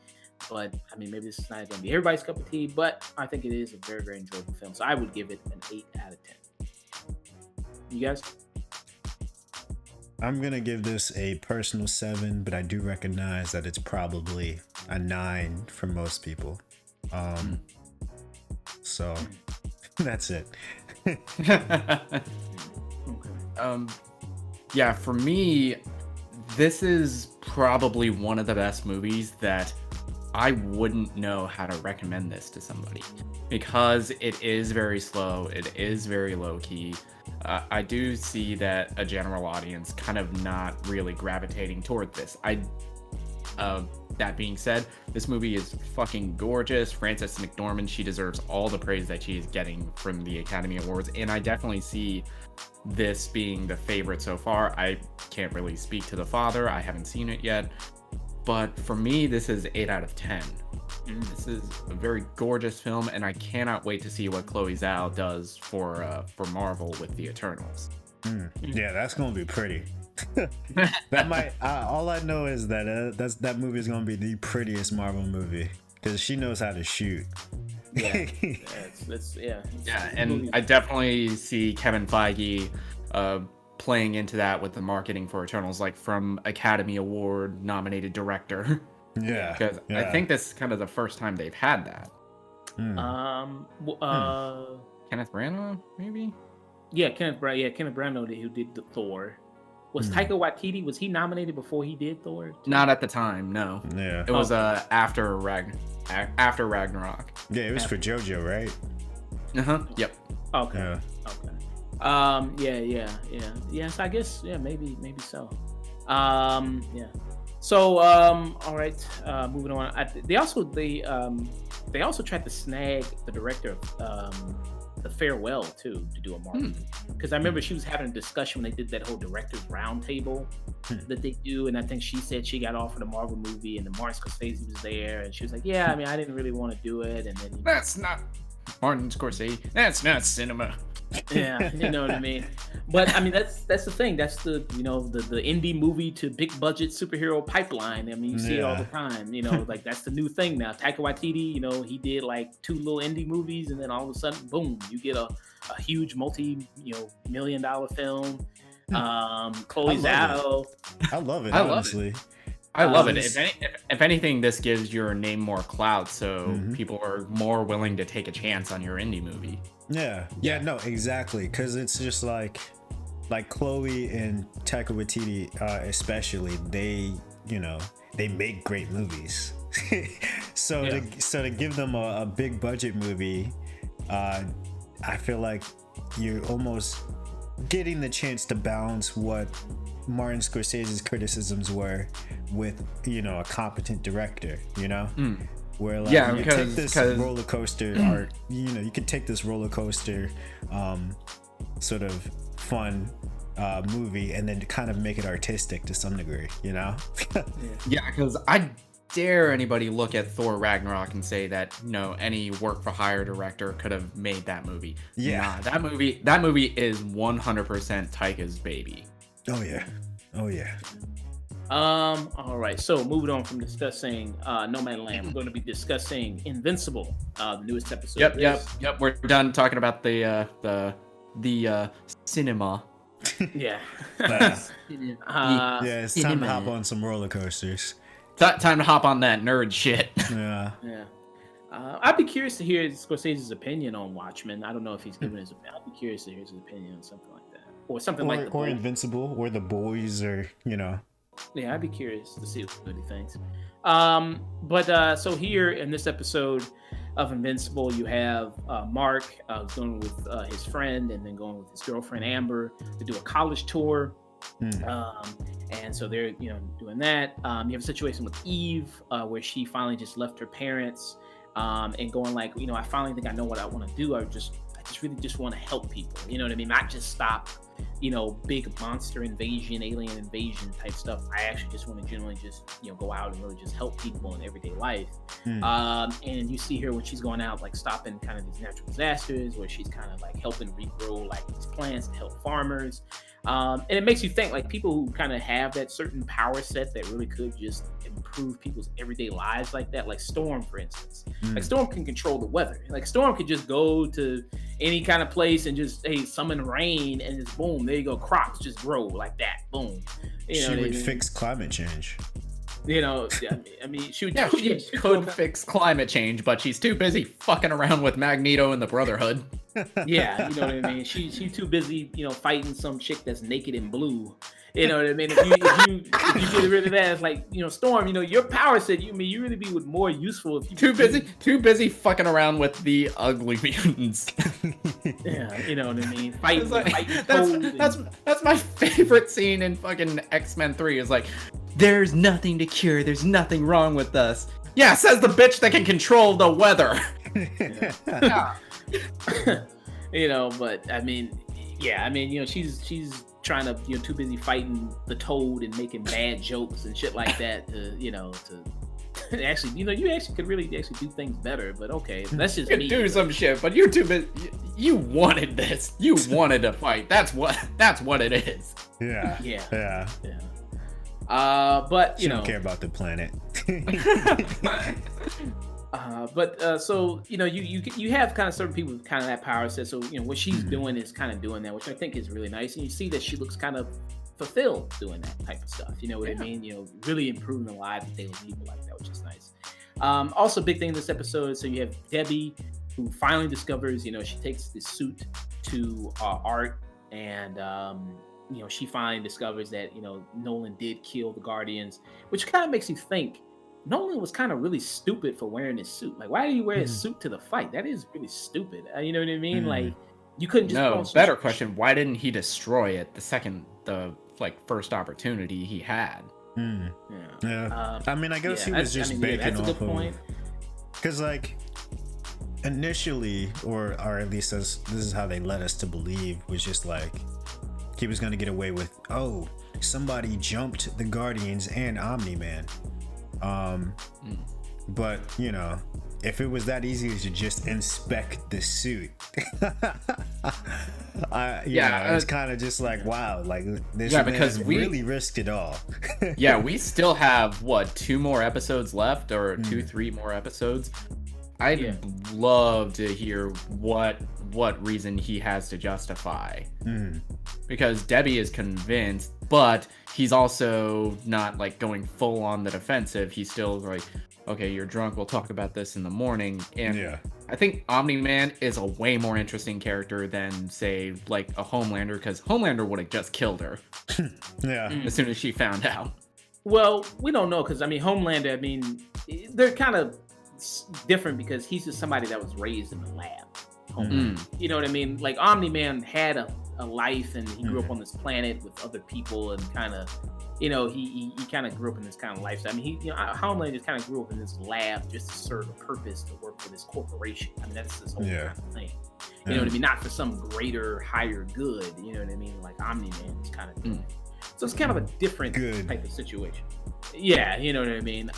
But I mean, maybe this is not gonna be everybody's cup of tea. But I think it is a very, very enjoyable film. So I would give it an 8 out of 10. You guys? I'm gonna give this a personal 7, but I do recognize that it's probably a 9 for most people. So that's it. For me, this is probably one of the best movies that I wouldn't know how to recommend this to somebody, because it is very slow, it is very low-key. I do see that a general audience kind of not really gravitating toward this. That being said, this movie is fucking gorgeous. Frances McDormand, she deserves all the praise that she is getting from the Academy Awards, and I definitely see this being the favorite so far. I can't really speak to The Father, I haven't seen it yet, but for me, this is 8 out of 10. This is a very gorgeous film, and I cannot wait to see what Chloe Zhao does for Marvel with the Eternals. Yeah, that's gonna be pretty. That might. All I know is that that movie is gonna be the prettiest Marvel movie because she knows how to shoot. Yeah, and I definitely see Kevin Feige playing into that with the marketing for Eternals, like from Academy Award nominated director. Yeah, because I think this is kind of the first time they've had that. Kenneth Branagh, maybe. Yeah, Kenneth Branagh, who did the Thor. Was Taika Waititi, was he nominated before he did Thor too? Not at the time, no. Yeah, it was after Ragnarok. Yeah, it was for JoJo, right? Yep. Okay. Yeah. Okay. Yes, I guess. Yeah, maybe so. Yeah. So, all right. Moving on. They also tried to snag the director of The Farewell too to do a Marvel because I remember she was having a discussion when they did that whole directors roundtable that they do, and I think she said she got offered a Marvel movie, and the Martin Scorsese was there, and she was like, "Yeah, I mean, I didn't really want to do it," and then that's not Martin Scorsese. That's not cinema. Yeah, you know what I mean. But I mean, that's the thing. That's the the indie movie to big budget superhero pipeline. I mean, you see it all the time. Like that's the new thing now. Taika Waititi, he did like 2 little indie movies, and then all of a sudden, boom, you get a huge multi-million-dollar film. Chloe Zhao. I love it. Honestly. I love it. If anything, this gives your name more clout, so people are more willing to take a chance on your indie movie. Yeah, no, exactly. Because it's just like Chloe and Taika Waititi, especially, they make great movies. So to give them a big budget movie, I feel like you're almost getting the chance to balance what Martin Scorsese's criticisms were with a competent director, where like you take this roller coaster or you could take this roller coaster sort of fun movie and then kind of make it artistic to some degree. Because I dare anybody look at Thor Ragnarok and say that any work for hire director could have made that movie. That movie is 100% Taika's baby. Oh yeah. All right. So moving on from discussing Nomadland, we're going to be discussing Invincible, the newest episode. Yep. We're done talking about the cinema. Yeah. It's time to hop on some roller coasters. Time to hop on that nerd shit. Yeah. I'd be curious to hear Scorsese's opinion on Watchmen. I don't know if he's given his opinion. I'd be curious to hear his opinion on something like that, or something like or Invincible, or The Boys, or Yeah, I'd be curious to see what he thinks. But so here in this episode of Invincible, you have Mark going with his friend and then going with his girlfriend Amber to do a college tour. And so they're doing that. You have a situation with Eve where she finally just left her parents and going like, I finally think I know what I want to do. I just really just want to help people. You know what I mean? Not just stop big monster invasion, alien invasion type stuff. I actually just want to genuinely just go out and really just help people in everyday life. And you see her when she's going out, like stopping kind of these natural disasters, where she's kind of like helping regrow like these plants to help farmers. And it makes you think like people who kind of have that certain power set that really could just improve people's everyday lives like that, like Storm, for instance. Like Storm can control the weather. Like Storm could just go to any kind of place and just summon rain and just boom, there you go, crops just grow like that. Boom. She would fix climate change. I mean, she could fix climate change, but she's too busy fucking around with Magneto and the Brotherhood. Yeah, you know what I mean. She's too busy, fighting some chick that's naked and blue. You know what I mean. If you get rid of that, it's like Storm. Your power set. You really be more useful if you too busy fucking around with the ugly mutants. Yeah, you know what I mean. Fighting. That's my favorite scene in fucking X-Men 3. Is like, there's nothing to cure. There's nothing wrong with us. Yeah, says the bitch that can control the weather. Yeah. But I mean, she's trying to, too busy fighting the Toad and making bad jokes and shit like that to actually, you actually could really actually do things better. But okay, that's just You me. could do some shit, but you're too busy. You wanted this. You wanted to fight. That's what it is. Yeah. Yeah. But She don't care about the planet. So you have kind of certain people with kind of that power set. So what she's doing is kind of doing that, which I think is really nice. And you see that she looks kind of fulfilled doing that type of stuff. You know what I mean? Really improving the lives of daily people like that, which is nice. Also, big thing in this episode. So you have Debbie, who finally discovers, she takes this suit to Art, and she finally discovers that Nolan did kill the Guardians, which kind of makes you think Nolan was kind of really stupid for wearing his suit. Like, why did he wear his suit to the fight? That is really stupid. You know what I mean? Like, you couldn't just. No, better question. Why didn't he destroy it the first opportunity he had? Yeah. I mean, I guess he was just banking off of. Because initially, or at least this is how they led us to believe, was just like he was gonna get away with, somebody jumped the Guardians and Omni-Man. But if it was that easy to just inspect the suit, it's kind of just like, wow, like this because we really risked it all. We still have 2 more episodes left, or 3 more episodes. I'd love to hear what reason he has to justify, because Debbie is convinced, but he's also not going full on the defensive. He's still like, okay, you're drunk, we'll talk about this in the morning. And I think Omni-Man is a way more interesting character than, say, a Homelander, because Homelander would have just killed her as soon as she found out. Well, we don't know, because Homelander, they're kind of different, because he's just somebody that was raised in the lab. You know what I mean? Like, Omni-Man had a life, and he grew up on this planet with other people, and kind of, he kind of grew up in this kind of lifestyle. Homelander just kind of grew up in this lab just to serve a purpose, to work for this corporation. That's this whole kind of thing. You know what I mean? Not for some greater, higher good. You know what I mean? Like Omni-Man is kind of doing. So it's kind of a different type of situation. Yeah, you know what I mean?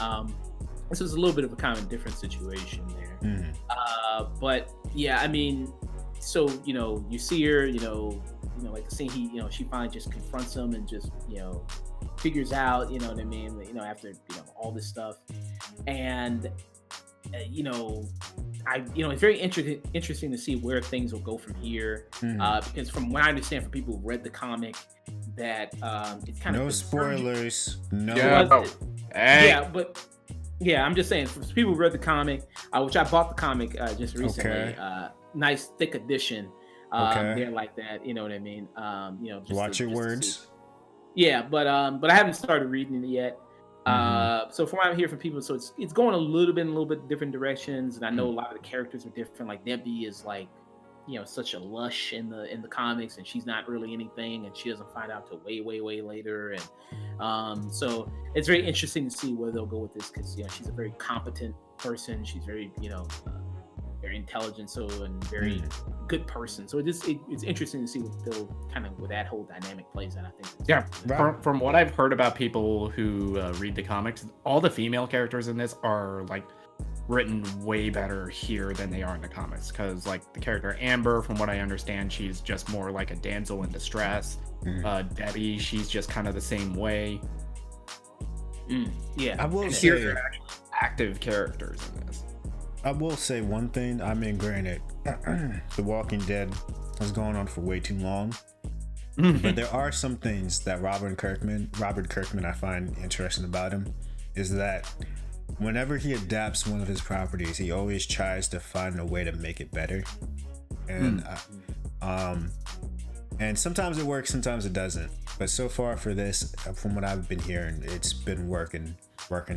This is a little bit of a kind of different situation there. But yeah, so you see her, like the scene she finally just confronts him and just figures out, you know what I mean, after all this stuff. And it's very interesting to see where things will go from here, because from what I understand from people who read the comic, that it's kind of no spoilers, I'm just saying, for people who read the comic, which I bought the comic just recently, nice thick edition. They're like that, you know what I mean? Just watch your words. Yeah, but I haven't started reading it yet. So from what I'm hearing from people, so it's going a little bit different directions, and I know a lot of the characters are different. Like Debbie is like, such a lush in the comics, and she's not really anything, and she doesn't find out till way later. And so it's very interesting to see where they'll go with this, because she's a very competent person. She's very very intelligent, and very good person. So it's interesting to see what they'll kind of, where that whole dynamic plays out. I think. From what I've heard about people who read the comics, all the female characters in this are written way better here than they are in the comics, because the character Amber, from what I understand, she's just more like a damsel in distress. Debbie, she's just kind of the same way. I will say here are actually active characters in this. I will say one thing. Granted, The Walking Dead has gone on for way too long, but there are some things that Robert Kirkman, I find interesting about him, is that whenever he adapts one of his properties, he always tries to find a way to make it better. And and sometimes it works, sometimes it doesn't. But so far for this, from what I've been hearing, it's been working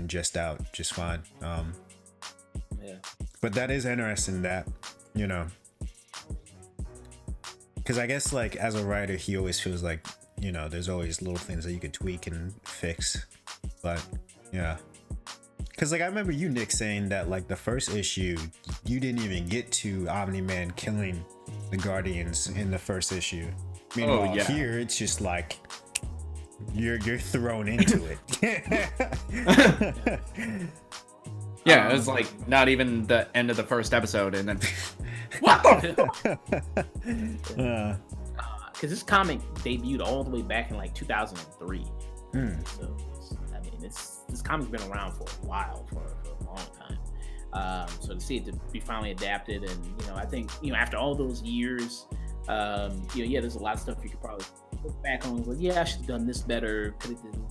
just fine. But that is interesting that, because I guess as a writer, he always feels like, there's always little things that you could tweak and fix. But yeah. Because I remember you, Nick, saying that the first issue, you didn't even get to Omni-Man killing the Guardians in the first issue. Meanwhile, here it's just you're thrown into it. Yeah, it was like not even the end of the first episode, and then what the? Because this comic debuted all the way back in like 2003. So I mean, this comic's been around for a while, for a long time. So to see it to be finally adapted, and I think after all those years, there's a lot of stuff you could probably look back on. Like, yeah, I should have done this better. Could have done.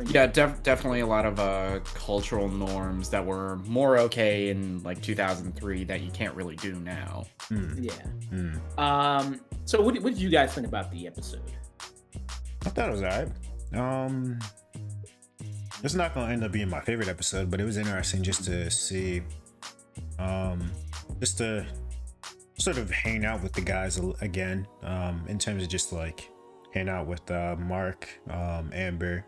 Yeah, definitely a lot of cultural norms that were more okay in like 2003 that you can't really do now. Yeah. So what did you guys think about the episode? I thought it was alright. It's not gonna end up being my favorite episode, but it was interesting just to see, just to sort of hang out with the guys again, in terms of just like hang out with Mark, Amber,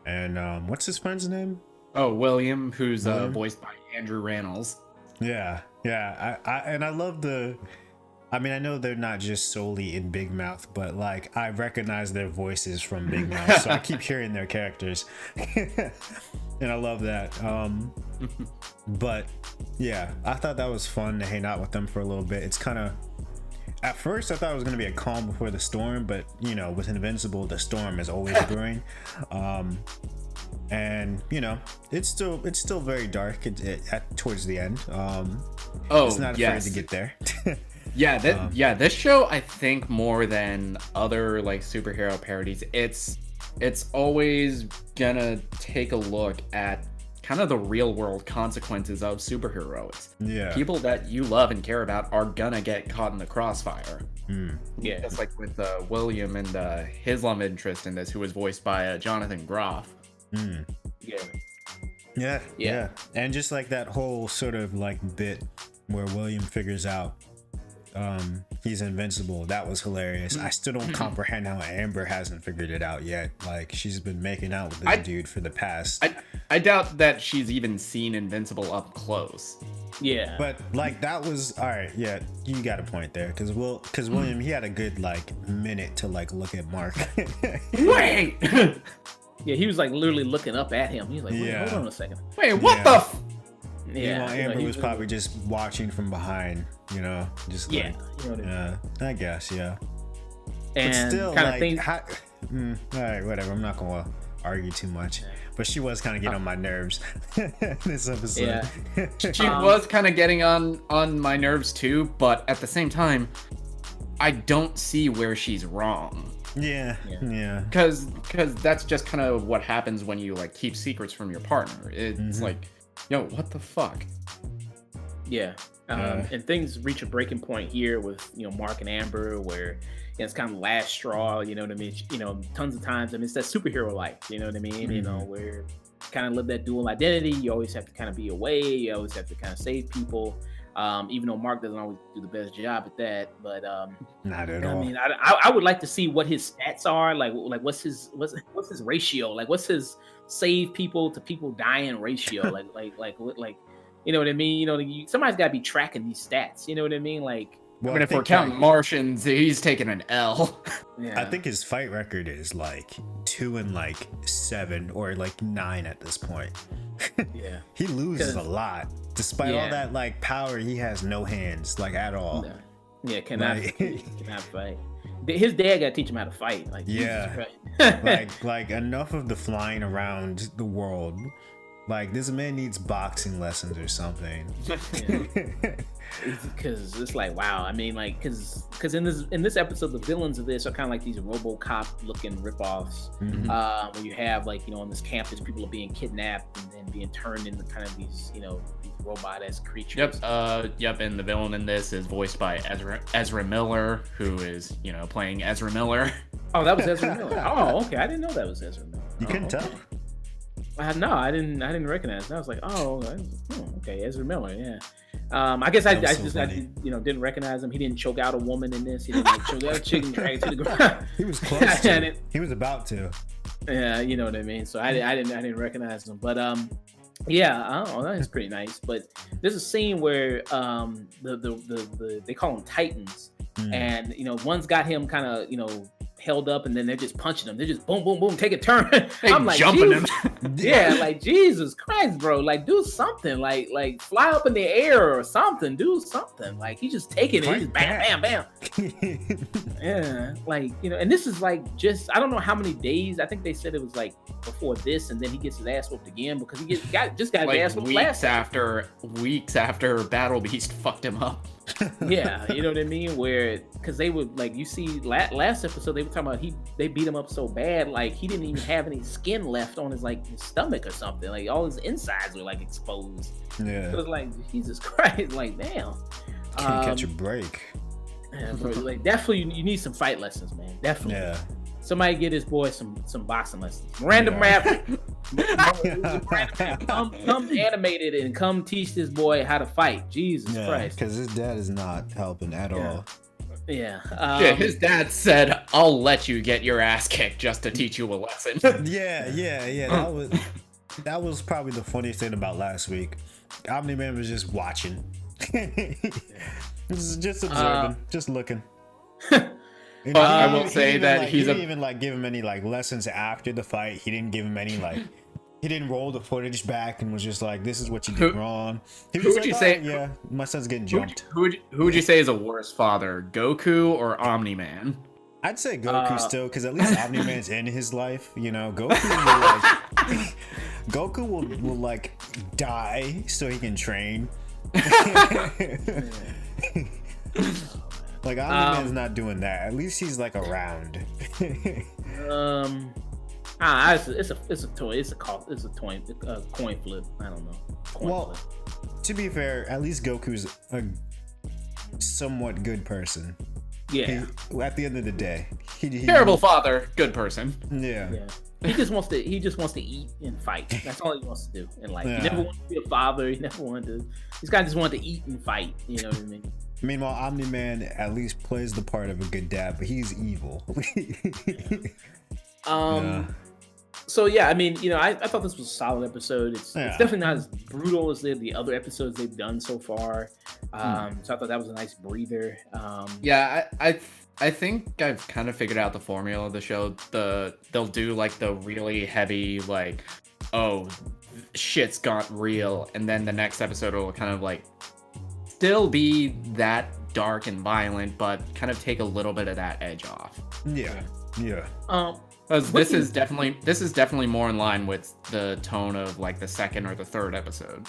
and what's his friend's name? Oh, William, who's voiced by Andrew Rannells. Yeah. I love I mean, I know they're not just solely in Big Mouth, but like I recognize their voices from Big Mouth, so I keep hearing their characters, and I love that. But yeah, I thought that was fun to hang out with them for a little bit. It's kind of, at first I thought it was gonna be a calm before the storm, but with Invincible, the storm is always brewing. And it's still very dark towards the end. It's not afraid to get there. This show, I think, more than other like superhero parodies, it's always gonna take a look at kind of the real world consequences of superheroes. Yeah, people that you love and care about are gonna get caught in the crossfire. Yeah, just like with William and his love interest in this, who was voiced by Jonathan Groff. Yeah, and just like that whole sort of like bit where William figures out he's invincible, that was hilarious. I still don't comprehend how Amber hasn't figured it out yet. Like, she's been making out with this dude for the past. I doubt that she's even seen Invincible up close. Yeah, but like that was all right. Yeah, you got a point there, because William, he had a good like minute to like look at Mark. Wait. Yeah, he was like literally looking up at him. He was like, wait, hold on a second. Wait, what the? Amber was probably just watching from behind, just like, I guess, yeah. And but still, kind like, of things. All right, whatever. I'm not gonna argue too much, but she was kind of getting on my nerves this episode. Yeah. She was kind of getting on my nerves too, but at the same time, I don't see where she's wrong. Yeah. Because that's just kind of what happens when you like keep secrets from your partner. It's like, yo, what the fuck? Yeah. And things reach a breaking point here with Mark and Amber, where it's kind of the last straw. You know what I mean? Tons of times. I mean, it's that superhero life. You know what I mean? Where you kind of live that dual identity. You always have to kind of be away. You always have to kind of save people. Even though Mark doesn't always do the best job at that, but not at all. I mean, I would like to see what his stats are. Like what's his ratio? Like what's his save people to people dying ratio? like you know what I mean? Somebody's got to be tracking these stats. You know what I mean? Like, well, I mean, if we're counting Martians, he's taking an L. Yeah. I think his fight record is like 2-7 or like 9 at this point. Yeah, he loses a lot. Despite all that like power, he has no hands, like, at all. No. Yeah, cannot fight. His dad got to teach him how to fight. Like, like enough of the flying around the world. Like, this man needs boxing lessons or something. Because it's like, wow. I mean, like, because in this episode, the villains of this are kind of like these RoboCop looking ripoffs. Where you have like on this campus, people are being kidnapped and then being turned into kind of these these robot-esque creatures. Yep. And the villain in this is voiced by Ezra Miller, who is playing Ezra Miller. Oh, that was Ezra Miller. Oh, okay. I didn't know that was Ezra Miller. You couldn't tell. No, I didn't recognize it. I was like, okay, Ezra Miller, yeah. I guess I didn't recognize him. He didn't choke out a woman in this. He didn't choke out a chicken, drag it to the ground. He was close to it. He was about to. Yeah, you know what I mean. So I didn't recognize him. But that's pretty nice. But there's a scene where they call them Titans, and one's got him kind of held up, and then they're just punching them. They're just boom, boom, boom, take a turn. They I'm like, jumping Jesus. Yeah, like Jesus Christ, bro. Like, do something. Like fly up in the air or something. Do something. Like, he just taking it. He just bam, bam, bam. Yeah, like, you know, and this is like just I don't know how many days. I think they said it was like before this, and then he gets his ass whooped again because he got his like ass whooped last weeks after Battle Beast fucked him up. Yeah, you know what I mean? Where because they would like you see last episode they were talking about they beat him up so bad like he didn't even have any skin left on his stomach or something. Like all his insides were like exposed. Yeah, it was like Jesus Christ, like damn. Can't catch a break. Yeah, bro, like definitely you need some fight lessons, man. Definitely. Yeah. Somebody get this boy some boxing lessons. Random Rabbit. Come animated and come teach this boy how to fight. Jesus Christ. Because his dad is not helping at all. Yeah. His dad said, "I'll let you get your ass kicked just to teach you a lesson." Yeah. That was probably the funniest thing about last week. Omni-Man was just watching. Just observing, just looking. But I will say that he didn't even like give him any like lessons after the fight. He didn't give him any like. He didn't roll the footage back and was just like, "This is what you did wrong." He was who would like, you say? Yeah, my son's getting jumped. Who would you say is a worse father, Goku or Omni-Man? I'd say Goku still, because at least Omni-Man's in his life. You know, Goku will like die so he can train. Like Omni-Man's not doing that. At least he's like around. It's a toy. It's a coin flip. I don't know. Flip. To be fair, at least Goku's a somewhat good person. Yeah. At the end of the day, terrible father, good person. Yeah. He just wants to eat and fight. That's all he wants to do in life. Yeah. He never wanted to be a father. He never wanted to. This guy just wanted to eat and fight. You know what I mean? Meanwhile, Omni-Man at least plays the part of a good dad, but he's evil. So yeah, I mean, you know, I thought this was a solid episode. It's definitely not as brutal as the other episodes they've done so far. So I thought that was a nice breather. I think I've kind of figured out the formula of the show. They'll do like the really heavy like, oh, shit's got real, and then the next episode will kind of like still be that dark and violent, but kind of take a little bit of that edge off. Yeah. Because this is definitely more in line with the tone of like the second or the third episode.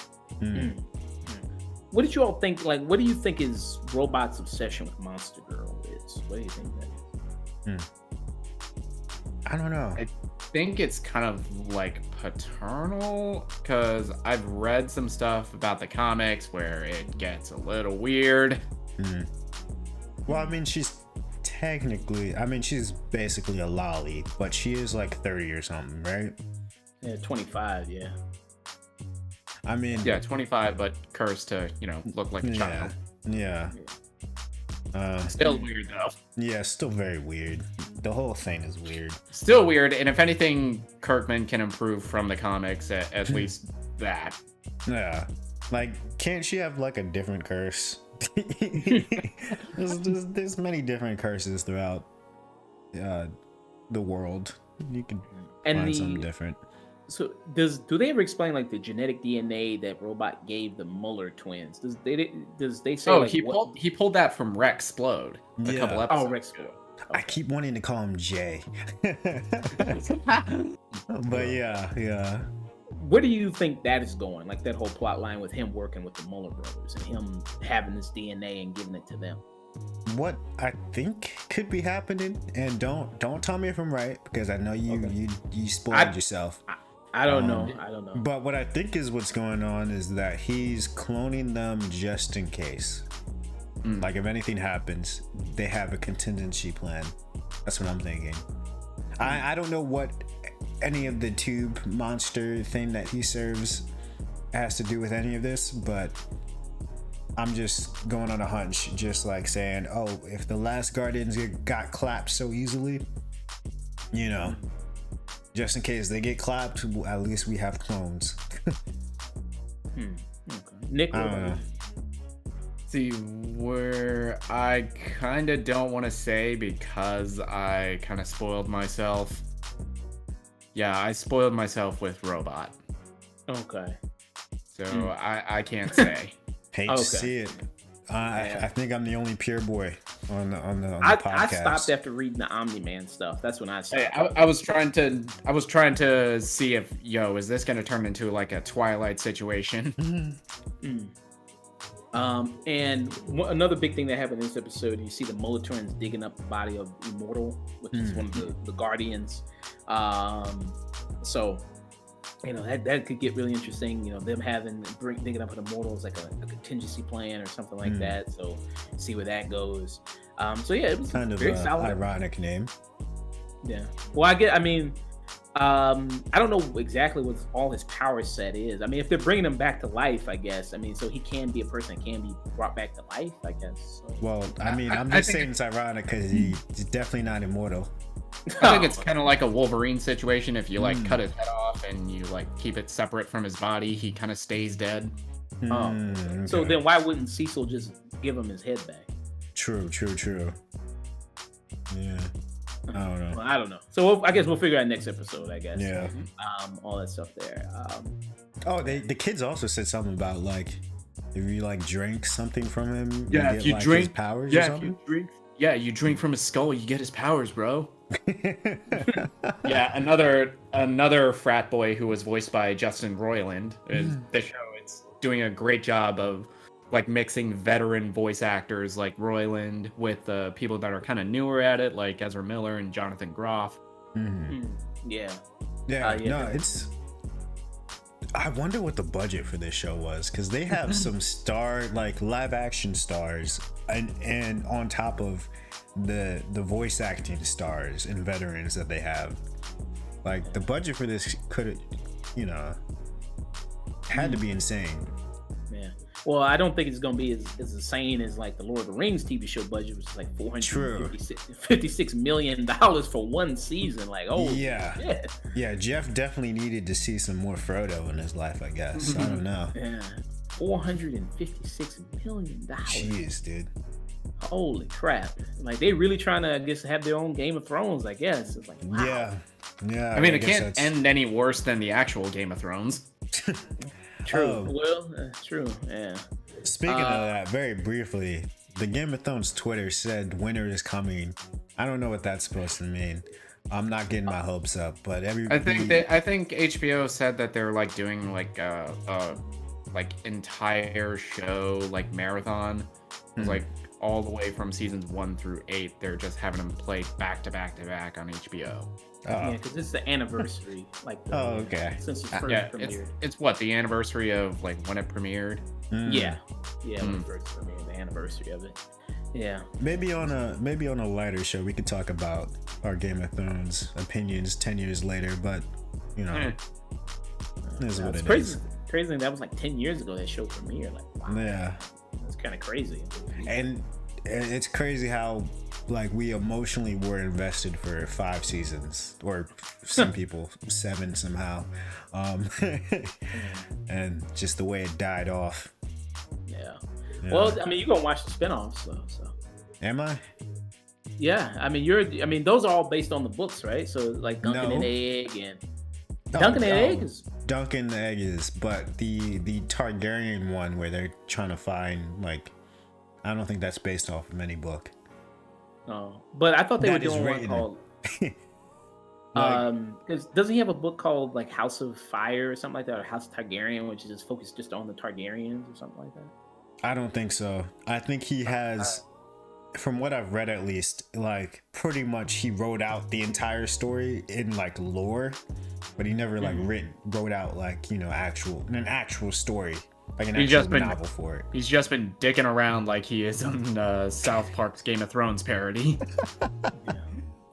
What did you all think? Like, what do you think is Robot's obsession with Monster Girl is? What do you think that is? I don't know. I think it's kind of like paternal, because I've read some stuff about the comics where it gets a little weird. Well, I mean, she's basically a lolly, but she is like 30 or something, right? Yeah, 25, yeah. I mean... Yeah, 25, but cursed to, look like a child. Yeah. Still weird, though. Yeah, still very weird. The whole thing is weird. Still weird, and if anything, Kirkman can improve from the comics, at least that. Yeah. Like, can't she have, like, a different curse? there's many different curses throughout the world. You can find something different. So do they ever explain like the genetic DNA that Robot gave the Muller twins? Does they say? Oh, like, he pulled that from Rexplode a couple episodes. Oh, Rexplode. Okay. I keep wanting to call him Jay. But yeah. Where do you think that is going? Like that whole plot line with him working with the Muller brothers and him having this DNA and giving it to them. What I think could be happening, and don't tell me if I'm right, because I know you spoiled yourself. I don't know. But what I think is what's going on is that he's cloning them just in case. Like if anything happens, they have a contingency plan. That's what I'm thinking. I don't know what any of the tube monster thing that he serves has to do with any of this, but I'm just going on a hunch, just like saying, oh, if the last Guardians got clapped so easily, just in case they get clapped, at least we have clones. Okay. Nick, I don't know. See, where I kind of don't want to say because I kind of spoiled myself. Yeah, I spoiled myself with Robot. Okay. So I can't say. Hate to see it. I think I'm the only pure boy on the podcast. I stopped after reading the Omni-Man stuff. That's when I stopped. Hey, I was trying to see if, is this gonna turn into like a Twilight situation? And another big thing that happened in this episode, you see the Molitorans digging up the body of Immortal, which is one of the Guardians. So, that could get really interesting. Them digging up an Immortal is like a contingency plan or something like that. So, see where that goes. So yeah, it was kind of very solid. Ironic name. Yeah. Well, I don't know exactly what all his power set is. I mean, if they're bringing him back to life, I guess. I mean, so he can be a person that can be brought back to life, I guess. So. Well, I mean, I'm just saying it's ironic because he's definitely not immortal. I think it's kind of like a Wolverine situation. If you like cut his head off and you like keep it separate from his body, he kind of stays dead. Okay. So then why wouldn't Cecil just give him his head back? True. Yeah. I don't know. Well, I don't know. So I guess we'll figure out next episode, I guess. Yeah. All that stuff there. The kids also said something about like if you like drink something from him, yeah, you if you like, drink his powers yeah, or something. you drink from his skull, you get his powers, bro. Yeah, another frat boy who was voiced by Justin Roiland. The show it's doing a great job of like mixing veteran voice actors like Roiland with people that are kind of newer at it, like Ezra Miller and Jonathan Groff. Yeah. It's. I wonder what the budget for this show was because they have some live action stars, and on top of the voice acting stars and veterans that they have, like the budget for this could, had to be insane. Yeah. Well, I don't think it's gonna be as insane as like the Lord of the Rings TV show budget, which is like $456 million for one season. Like, yeah. Jeff definitely needed to see some more Frodo in his life, I guess. I don't know. Yeah, $456 million. Jeez, dude. Holy crap! Like they really trying to, I guess, have their own Game of Thrones. I guess it's like, wow. Yeah. I mean, it can't end any worse than the actual Game of Thrones. True. True. Yeah. Speaking of that, very briefly, the Game of Thrones Twitter said winter is coming. I don't know what that's supposed to mean. I'm not getting my hopes up, but I think HBO said that they're like doing like like entire show like marathon, like all the way from seasons 1 through 8. They're just having them play back to back to back on HBO. Yeah, because it's the anniversary. Like, okay. Since it first premiered. It's what, the anniversary of like when it premiered? Yeah, when it first premiered, the anniversary of it. Yeah. Maybe on a lighter show we could talk about our Game of Thrones opinions 10 years later, but this is what it crazy. is. Crazy. That was like 10 years ago that show premiered. Like, wow. Yeah. That's kind of crazy. And it's crazy how like we emotionally were invested for 5 seasons, or some people 7 somehow, and just the way it died off. Yeah. Well, I mean, you're gonna watch the spinoffs, so. Am I? Yeah, I mean, those are all based on the books, right? So like Duncan and Egg and Duncan and Egg is. Duncan and Egg is, but the Targaryen one where they're trying to find, like, I don't think that's based off of any book. Oh, but I thought they were doing one called. Because doesn't he have a book called like House of Fire or something like that, or House of Targaryen, which is just focused just on the Targaryens or something like that? I don't think so. I think he has, from what I've read at least, like pretty much he wrote out the entire story in like lore, but he never like wrote out like, you know, an actual story, like an actual novel for it. He's just been dicking around like he is on South Park's Game of Thrones parody.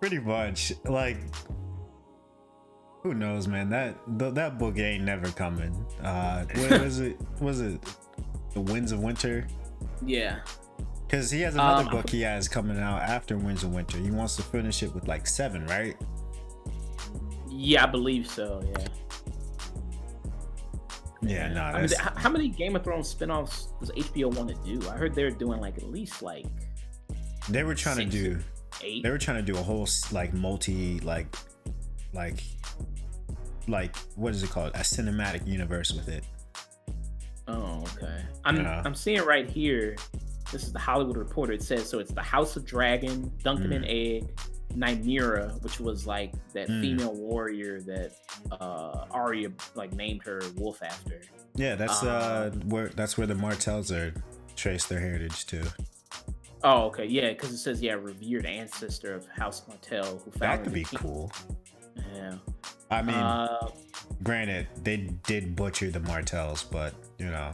Pretty much. Like, who knows, man? That book ain't never coming. What was it? Was it The Winds of Winter? Yeah. Because he has another book he has coming out after Winds of Winter. He wants to finish it with like 7, right? Yeah, I believe so. Yeah, no, I mean, that's how many Game of Thrones spinoffs does HBO want to do? I heard they're doing like at least like they were trying to 6, do 8. they were trying to do a whole like multi like what is it called, a cinematic universe with it. Oh, okay. I'm seeing right here. This is the Hollywood Reporter. It says so. It's the House of Dragon, Duncan and Egg, Nymeria, which was like that female warrior that Arya like named her wolf after. Yeah, that's where the Martells are traced their heritage to. Oh, okay, yeah, because it says revered ancestor of House Martell who founded. That could be cool. Yeah. I mean, granted, they did butcher the Martells, but Yeah.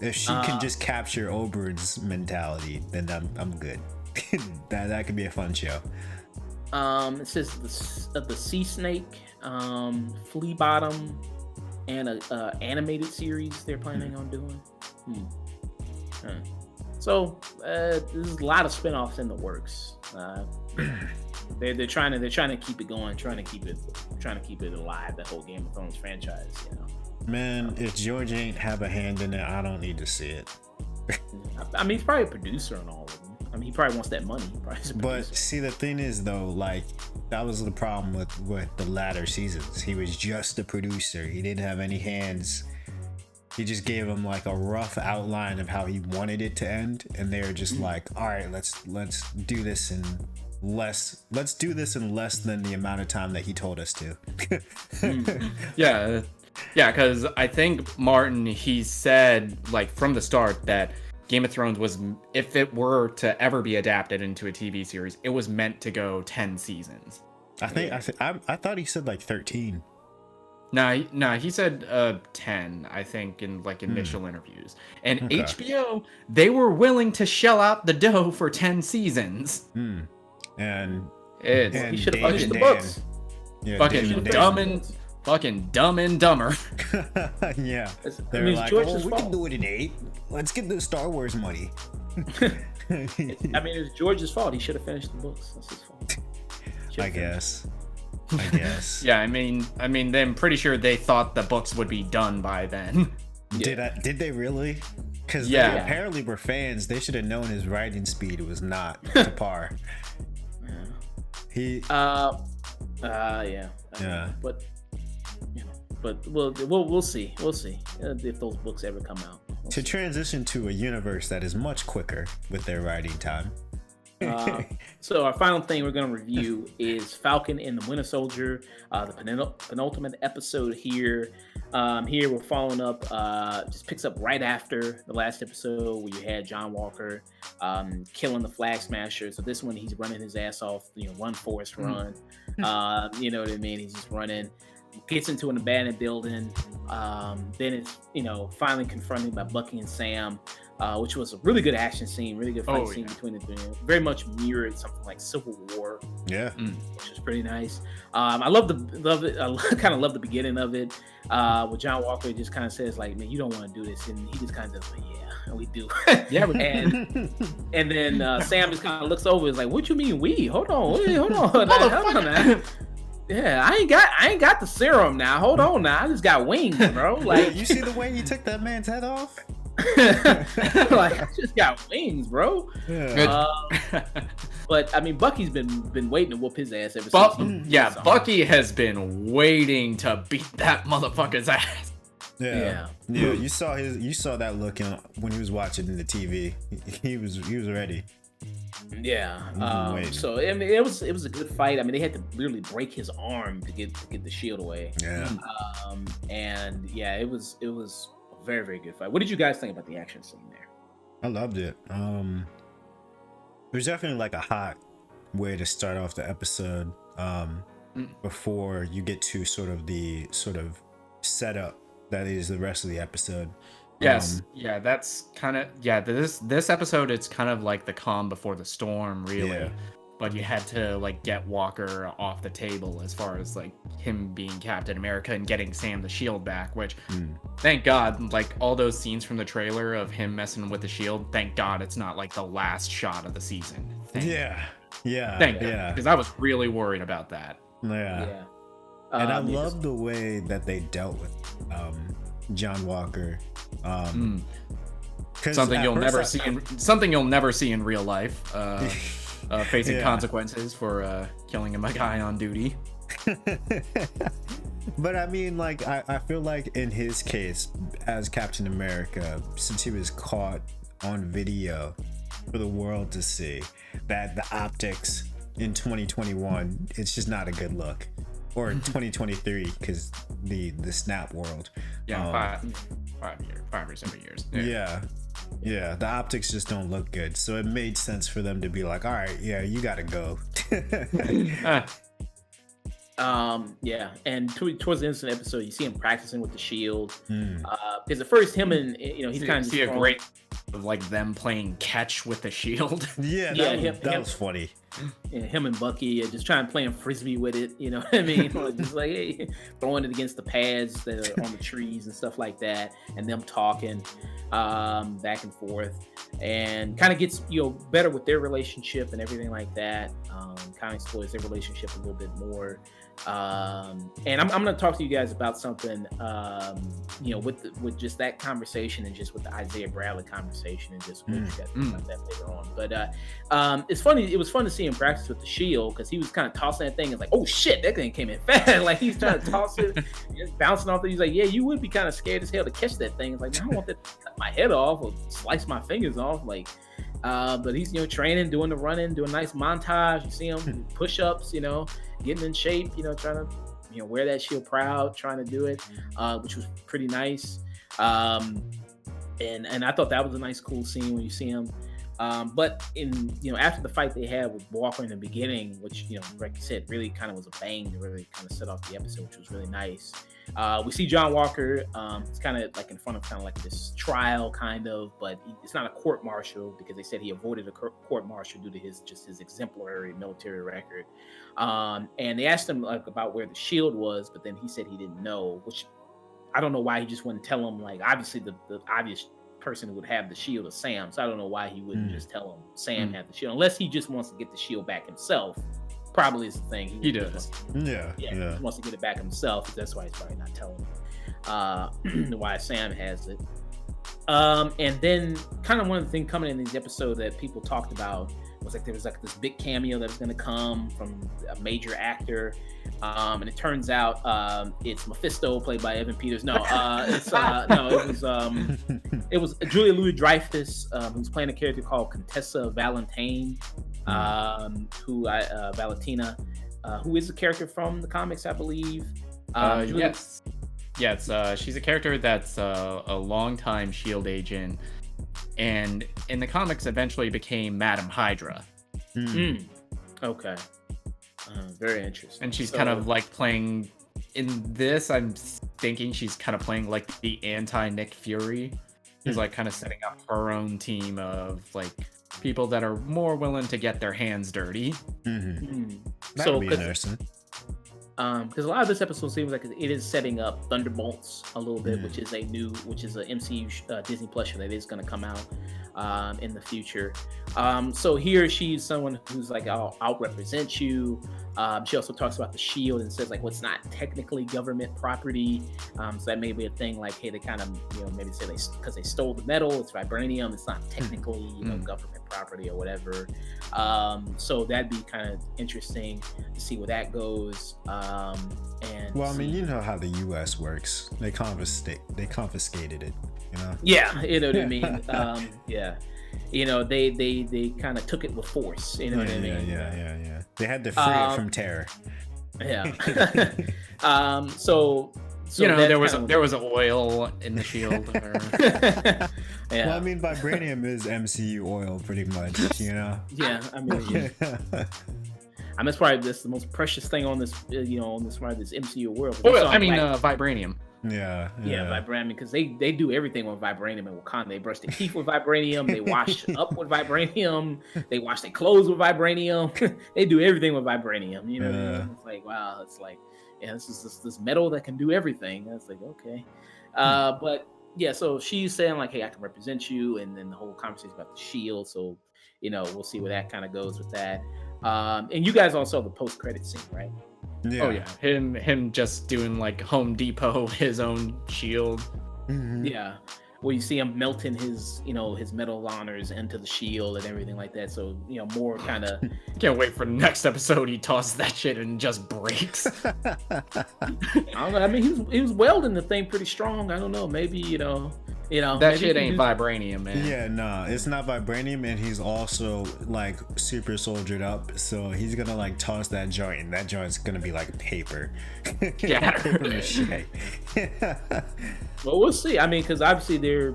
if she can just capture Oberyn's mentality, then I'm good. that could be a fun show. It says the Sea Snake, Flea Bottom, and a animated series they're planning on doing. So there's a lot of spinoffs in the works. They're trying to keep it going, trying to keep it alive. The whole Game of Thrones franchise, Man, if George ain't have a hand in it, I don't need to see it. I mean, he's probably a producer on all of them. I mean, he probably wants that money. But see, the thing is, though, like that was the problem with the latter seasons. He was just a producer. He didn't have any hands. He just gave him like a rough outline of how he wanted it to end, and they were just like, "All right, let's do this in less. Let's do this in less than the amount of time that he told us to." Yeah, because I think Martin, he said like from the start that Game of Thrones was, if it were to ever be adapted into a TV series, it was meant to go 10 seasons. I thought he said like 13. No, he said 10, I think, in like initial interviews. And okay. HBO, they were willing to shell out the dough for 10 seasons. And he should have finished the books. Yeah, fucking dumb and dumber. Yeah. They're like, we can do it in 8. Let's get the Star Wars money. It's George's fault. He should have finished the books. That's his fault. I guess. Yeah, I mean, I'm pretty sure they thought the books would be done by then. Did they really? Because they apparently were fans. They should have known his writing speed was not to par. But we'll see. We'll see if those books ever come out. To transition to a universe that is much quicker with their writing time. So our final thing we're going to review is Falcon and the Winter Soldier, the penultimate episode here. Here we're following up, just picks up right after the last episode where you had John Walker killing the Flag Smasher. So this one he's running his ass off, run Forrest run. You know what I mean? He's just running, gets into an abandoned building. Then it's finally confronted by Bucky and Sam. Which was a really good action scene, really good fight scene between the three. Very much mirrored something like Civil War. Yeah, which is pretty nice. I kind of love the beginning of it. Where John Walker just kind of says like, "Man, you don't want to do this," and he just kind of does, "Yeah, we do." Yeah, and then Sam just kind of looks over, is like, "What you mean we? Hold on, man." Yeah, I ain't got the serum now. Hold on now, I just got wings, bro. Like, you see the way you took that man's head off? Like, I just got wings, bro. Yeah. But I mean, Bucky's been waiting to whoop his ass ever since. Bucky has been waiting to beat that motherfucker's ass. Yeah. You saw that look when he was watching the TV. He was ready. Yeah. So I mean, it was a good fight. I mean, they had to literally break his arm to get the shield away. Yeah. And yeah, it was a very, very good fight. What did you guys think about the action scene there? I loved it. There's definitely like a hot way to start off the episode before you get to sort of the setup that is the rest of the episode. Yes. That's kind of this episode, it's kind of like the calm before the storm, really. Yeah. But you had to like get Walker off the table as far as like him being Captain America and getting Sam the shield back, which thank God, like all those scenes from the trailer of him messing with the shield, thank God it's not like the last shot of the season. Thank God, because I was really worried about that. And I love the way that they dealt with John Walker. 'Cause Something at you'll first never see in real life. Facing Yeah. consequences for killing a guy on duty. But I mean, like, I feel like in his case, as Captain America, since he was caught on video for the world to see, that the optics in 2021, it's just not a good look. Or 2023, because the snap world. Yeah, 5 or 7 years. Yeah, the optics just don't look good. So it made sense for them to be like, all right, yeah, you gotta go. Yeah, and towards the end of the episode, you see him practicing with the shield. Because at first, him and he's kind of see a great of like them playing catch with the shield. Yeah, that was funny. Yeah, him and Bucky are just trying to play frisbee with it. You know what I mean? Like, just like, hey, throwing it against the pads that are on the trees and stuff like that, and them talking back and forth, and kind of gets better with their relationship and everything like that. Kind of explores their relationship a little bit more. And I'm going to talk to you guys about something, with just that conversation and just with the Isaiah Bradley conversation and just what you guys think about that later on. But it's funny. It was fun to see him practice with the shield because he was kind of tossing that thing. It's like, oh shit, that thing came in fast. Like he's trying to toss it, just bouncing off it. He's like, yeah, you would be kind of scared as hell to catch that thing. It's like, I don't want that to cut my head off or slice my fingers off. Like, but he's training, doing the running, doing a nice montage. You see him push-ups, getting in shape, trying to wear that shield proud, trying to do it, which was pretty nice. And I thought that was a nice, cool scene when you see him. But in after the fight they had with Walker in the beginning, which like you said, really kind of was a bang to really kind of set off the episode, which was really nice. We see John Walker. It's kind of like in front of kind of like this trial, kind of, but it's not a court martial because they said he avoided a court martial due to his exemplary military record. And they asked him like about where the shield was, but then he said he didn't know, which I don't know why he just wouldn't tell him. Like obviously the obvious person who would have the shield is Sam, so I don't know why he wouldn't just tell him Sam had the shield, unless he just wants to get the shield back himself. Probably is the thing. He does. He wants to get it back himself. That's why he's probably not telling him why Sam has it. And then kind of one of the things coming in these episodes that people talked about was like there was like this big cameo that was going to come from a major actor, and it turns out it's Mephisto played by Evan Peters. It was Julia Louis-Dreyfus, who's playing a character called Contessa Valentine, Valentina, who is a character from the comics, I believe. Yes, she's a character that's a longtime SHIELD agent, and in the comics eventually became Madam Hydra. Okay. Very interesting. And she's kind of like playing in this. I'm thinking she's kind of playing like the anti-Nick Fury. She's like kind of setting up her own team of like people that are more willing to get their hands dirty. That would be interesting. Because a lot of this episode seems like it is setting up Thunderbolts a little bit, which is an MCU Disney Plus show that is going to come out in the future. So here she's someone who's like, I'll represent you. She also talks about the shield and says like, well, it's not technically government property. So that may be a thing like, hey, they kind of, maybe say because they stole the metal, it's vibranium, it's not technically, government property or whatever. So that'd be kind of interesting to see where that goes. I mean, you know how the U.S. works. They confiscated it. Yeah, you know what I mean. They kind of took it with force. You know what I mean. Yeah. They had to free it from terror. Yeah. So there was oil in the shield. Yeah. Well, I mean, vibranium is MCU oil, pretty much. Yeah, I mean. That's probably the most precious thing on this, on this MCU world. Vibranium. Yeah, vibranium, because they do everything with vibranium in Wakanda. They brush their teeth with vibranium. They wash up with vibranium. They wash their clothes with vibranium. They do everything with vibranium. You know what I mean? It's like, wow. It's like, this is this metal that can do everything. It's like, okay, but yeah. So she's saying like, hey, I can represent you, and then the whole conversation about the shield. So we'll see where that kind of goes with that. And you guys all saw the post-credit scene, right? Yeah. Oh yeah, him just doing like Home Depot his own shield. Yeah, where you see him melting his, his medal of honors into the shield and everything like that. So, more kind of. Can't wait for the next episode. He tosses that shit and just breaks. I don't know. I mean, he was welding the thing pretty strong. I don't know. Maybe that maybe shit ain't vibranium, man. Yeah, no, it's not vibranium, and he's also like super soldiered up. So he's gonna like toss that joint, and that joint's gonna be like paper. Yeah. Paper mache. Well, we'll see. I mean, because obviously they're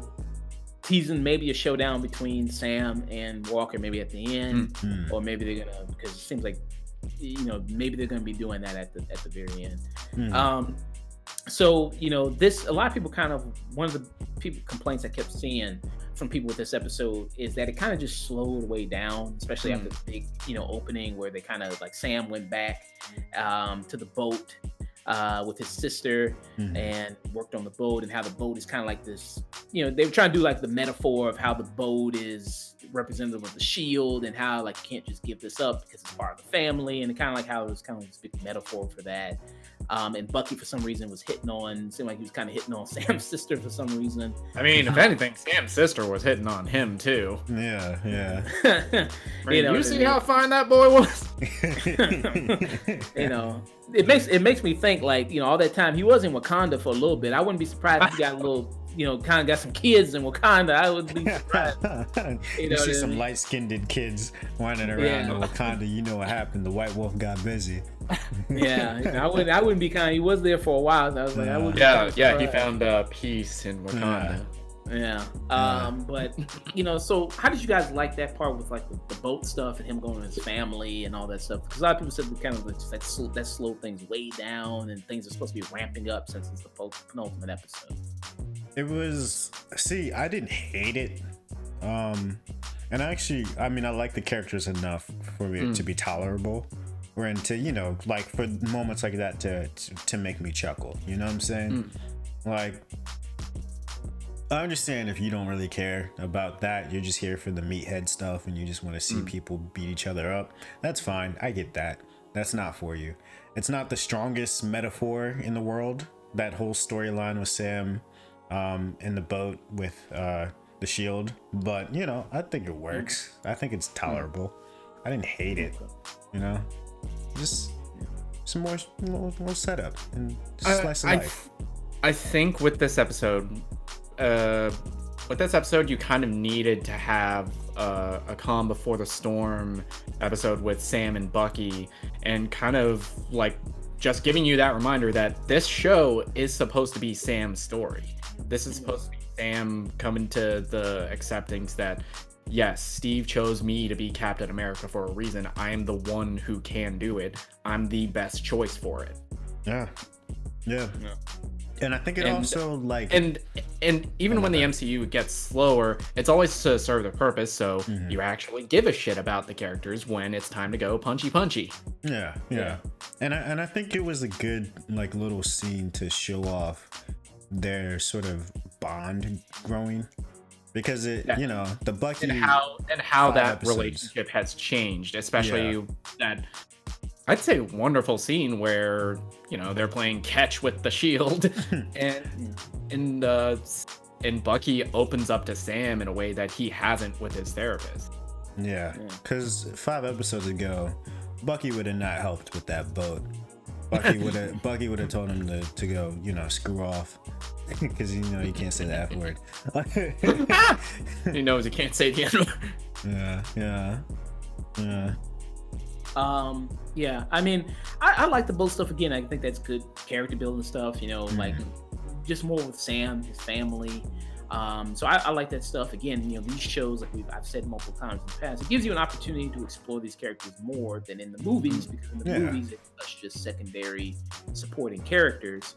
teasing maybe a showdown between Sam and Walker, maybe at the end, or maybe they're gonna, because it seems like, maybe they're gonna be doing that at the very end. So, this, a lot of people one of the people complaints I kept seeing from people with this episode is that it kind of just slowed way down, especially after the big, opening where they kind of like Sam went back to the boat with his sister and worked on the boat, and how the boat is kind of like this, they were trying to do like the metaphor of how the boat is representative of the shield, and how like you can't just give this up because it's part of the family, and kind of like how it was kind of this big metaphor for that. And Bucky, for some reason, seemed like he was kind of hitting on Sam's sister for some reason. I mean, if anything, Sam's sister was hitting on him too. Yeah. You see how fine that boy was? It makes me think, like, all that time he was in Wakanda for a little bit. I wouldn't be surprised if he got a little, kind of got some kids in Wakanda. I would be surprised. You see some light-skinned kids running around in Wakanda. You know what happened? The White Wolf got busy. Yeah, I wouldn't be kind. He was there for a while. So I was like, I wouldn't. Yeah. He found peace in Wakanda. Yeah. But so how did you guys like that part with like the boat stuff and him going to his family and all that stuff? Because a lot of people said we kind of that slowed things way down, and things are supposed to be ramping up since it's the penultimate episode. It was. See, I didn't hate it. And actually, I mean, I like the characters enough for it to be tolerable. Or into, like for moments like that to make me chuckle. You know what I'm saying? Like, I understand if you don't really care about that. You're just here for the meathead stuff, and you just want to see people beat each other up. That's fine. I get that. That's not for you. It's not the strongest metaphor in the world. That whole storyline with Sam in the boat with the shield. But, I think it works. I think it's tolerable. I didn't hate it, Just some more little setup and slice of life. I think with this episode, you kind of needed to have a calm before the storm episode with Sam and Bucky, and kind of like just giving you that reminder that this show is supposed to be Sam's story. This is supposed to be Sam coming to the acceptance that, yes, Steve chose me to be Captain America for a reason. I am the one who can do it. I'm the best choice for it. Yeah. And I think it also like and even when the MCU gets slower, it's always to serve the purpose. So you actually give a shit about the characters when it's time to go punchy. Yeah. And I think it was a good like little scene to show off their sort of bond growing. Because the Bucky and how that episodes. Relationship has changed, especially that I'd say wonderful scene where they're playing catch with the shield, and Bucky opens up to Sam in a way that he hasn't with his therapist. Yeah, because 5 episodes ago, Bucky would have not helped with that boat. Bucky would have told him to go, screw off. Because you can't say the F word. He knows he can't say the N word. Yeah. Yeah. I mean, I like the boat stuff again. I think that's good character building stuff. Like just more with Sam, his family. So I like that stuff. Again, these shows, like I've said multiple times in the past, it gives you an opportunity to explore these characters more than in the movies, because in the movies it's such just secondary supporting characters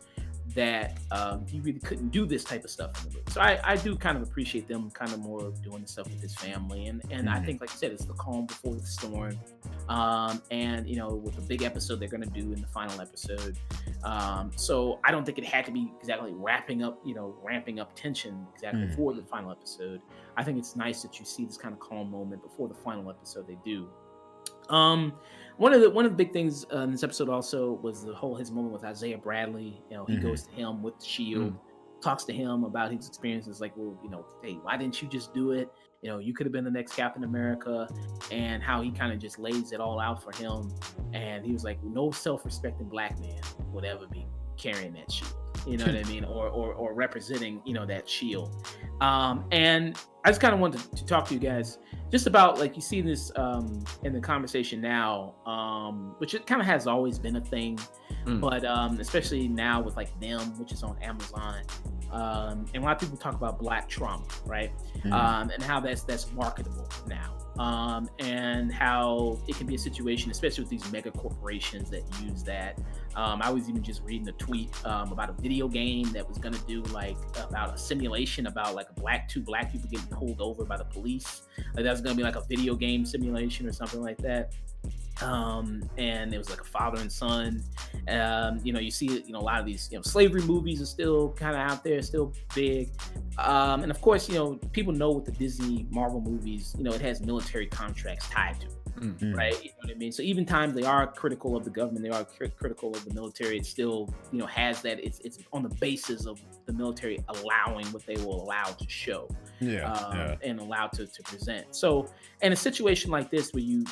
that he really couldn't do this type of stuff in the movie. So I do kind of appreciate them kind of more doing the stuff with his family, and I think, like I said, it's the calm before the storm, and with the big episode they're going to do in the final episode, so I don't think it had to be exactly ramping up tension exactly for the final episode. I think it's nice that you see this kind of calm moment before the final episode they do. One of the big things in this episode also was his moment with Isaiah Bradley. He goes to him with the shield, talks to him about his experiences, like, well, hey, why didn't you just do it? You could have been the next Captain America, and how he kind of just lays it all out for him. And he was like, no self-respecting black man would ever be carrying that shield. You know what I mean? Or representing, that shield. And I just kind of wanted to talk to you guys just about, like, you see this in the conversation now, which it kind of has always been a thing, but especially now with like Them, which is on Amazon. And a lot of people talk about Black trauma, right? And how that's marketable now. And how it can be a situation, especially with these mega corporations that use that. I was even just reading a tweet about a video game that was going to do like about a simulation about like two black people getting pulled over by the police. Like that's going to be like a video game simulation or something like that. And it was like a father and son. You see, a lot of these, slavery movies are still kind of out there, still big. And of course, people know with the Disney Marvel movies, it has military contracts tied to it. Right, you know what I mean. So even times they are critical of the government, they are critical of the military. It still, has that. It's on the basis of the military allowing what they will allow to show, and allow to present. So, in a situation like this, where you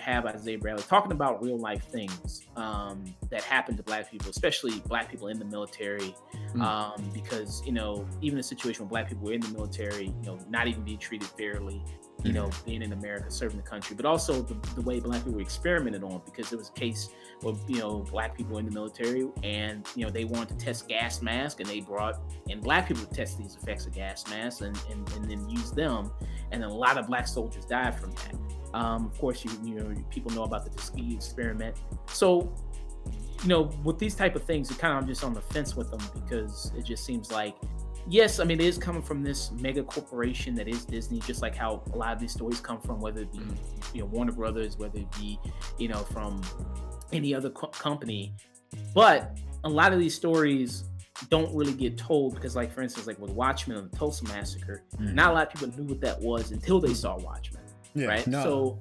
have Isaiah Bradley talking about real life things that happen to black people, especially black people in the military, because even a situation where black people were in the military, not even being treated fairly. Being in America, serving the country, but also the way black people were experimented on, because there was a case where, black people in the military and, they wanted to test gas masks, and they brought in black people to test these effects of gas masks and then use them. And a lot of black soldiers died from that. Of course, people know about the Tuskegee experiment. So, with these type of things, you kind of just on the fence with them, because it just seems like, yes, I mean, it is coming from this mega corporation that is Disney, just like how a lot of these stories come from, whether it be Warner Brothers, whether it be from any other company. But a lot of these stories don't really get told, because, like, for instance, like with Watchmen and the Tulsa Massacre, not a lot of people knew what that was until they saw Watchmen. Yeah, right? No. So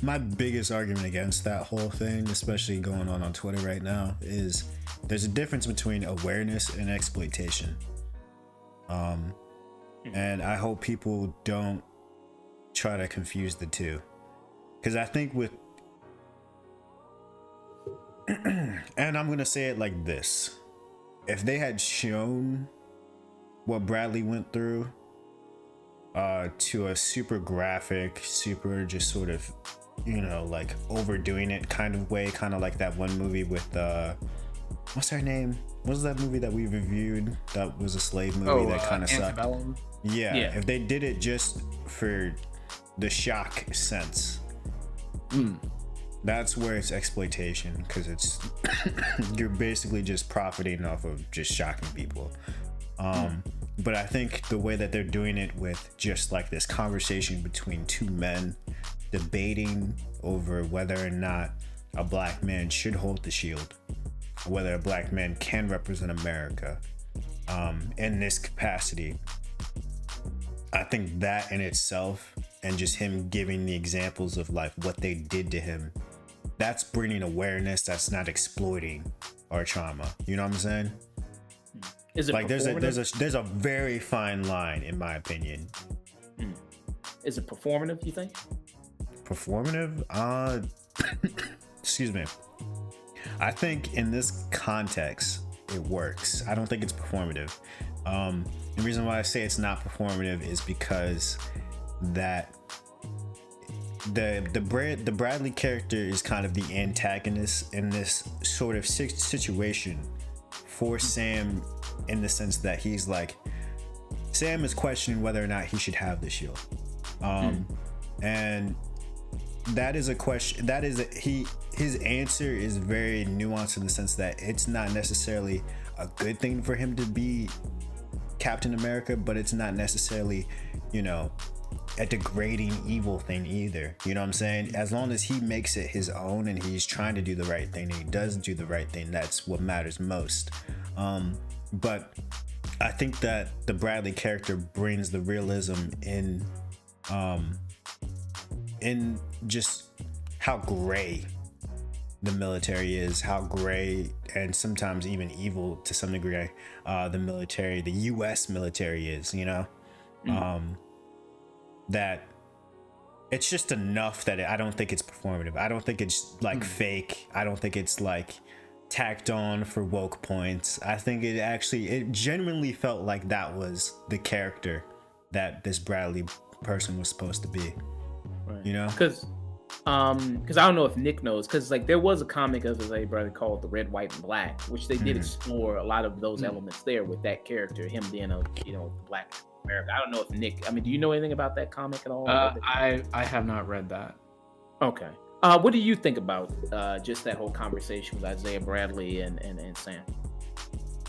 my biggest argument against that whole thing, especially going on Twitter right now, is there's a difference between awareness and exploitation. And I hope people don't try to confuse the two, because I think with and I'm gonna say it like this: if they had shown what Bradley went through to a super graphic, super just sort of like overdoing it kind of way, kind of like that one movie with what's her name? What was that movie that we reviewed that was a slave movie that kind of sucked? Yeah, if they did it just for the shock sense, that's where it's exploitation, because it's you're basically just profiting off of just shocking people. But I think the way that they're doing it with just like this conversation between two men debating over whether or not a black man should hold the shield, whether a black man can represent America in this capacity, I think that in itself, and just him giving the examples of like what they did to him, that's bringing awareness. That's not exploiting our trauma. You know what I'm saying? Is it like there's a very fine line, in my opinion. Is it performative, you think? Performative? Excuse me. I think in this context, it works. I don't think it's performative. The reason why I say it's not performative is because that the Bradley character is kind of the antagonist in this sort of situation for Sam, in the sense that he's like, Sam is questioning whether or not he should have the shield. And that is a question that is his answer is very nuanced, in the sense that it's not necessarily a good thing for him to be Captain America, but it's not necessarily, a degrading evil thing either. You know what I'm saying? As long as he makes it his own and he's trying to do the right thing and he does do the right thing, that's what matters most. But I think that the Bradley character brings the realism in just how gray the military is, how gray and sometimes even evil to some degree the U.S. military is, you know, that it's just enough that I don't think it's performative. I don't think it's like fake. I don't think it's like tacked on for woke points. I think it genuinely felt like that was the character that this Bradley person was supposed to be. Right. You know, because I don't know if Nick knows, because like there was a comic of his brother called The Red, White, and Black, which they did explore a lot of those elements there with that character, him being a black America. I don't know if Nick, I mean, do you know anything about that comic at all? I have not read that. Okay. What do you think about just that whole conversation with Isaiah Bradley and Sam?